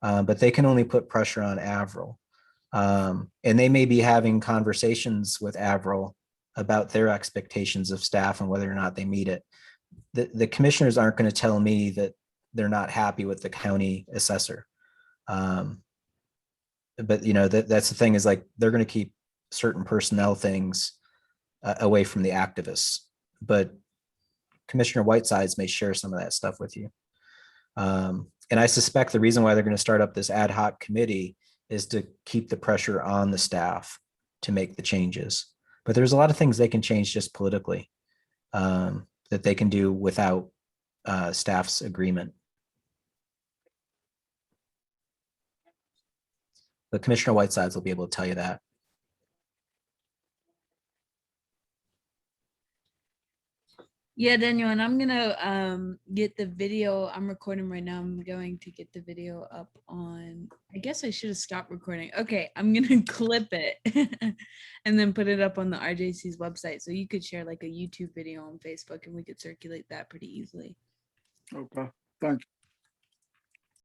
But they can only put pressure on Avril. And they may be having conversations with Avril about their expectations of staff and whether or not they meet it. The commissioners aren't going to tell me that they're not happy with the county assessor. But you know, that's the thing, is like, they're going to keep certain personnel things away from the activists. But Commissioner Whitesides may share some of that stuff with you. And I suspect the reason why they're going to start up this ad hoc committee is to keep the pressure on the staff to make the changes. But there's a lot of things they can change just politically that they can do without staff's agreement. But Commissioner Whitesides will be able to tell you that. Yeah, Daniel, and I'm gonna get the video. I'm recording right now. I'm going to get the video up on, I guess I should have stopped recording. Okay, I'm gonna clip it and then put it up on the RJC's website. So you could share like a YouTube video on Facebook and we could circulate that pretty easily. Okay, thank you.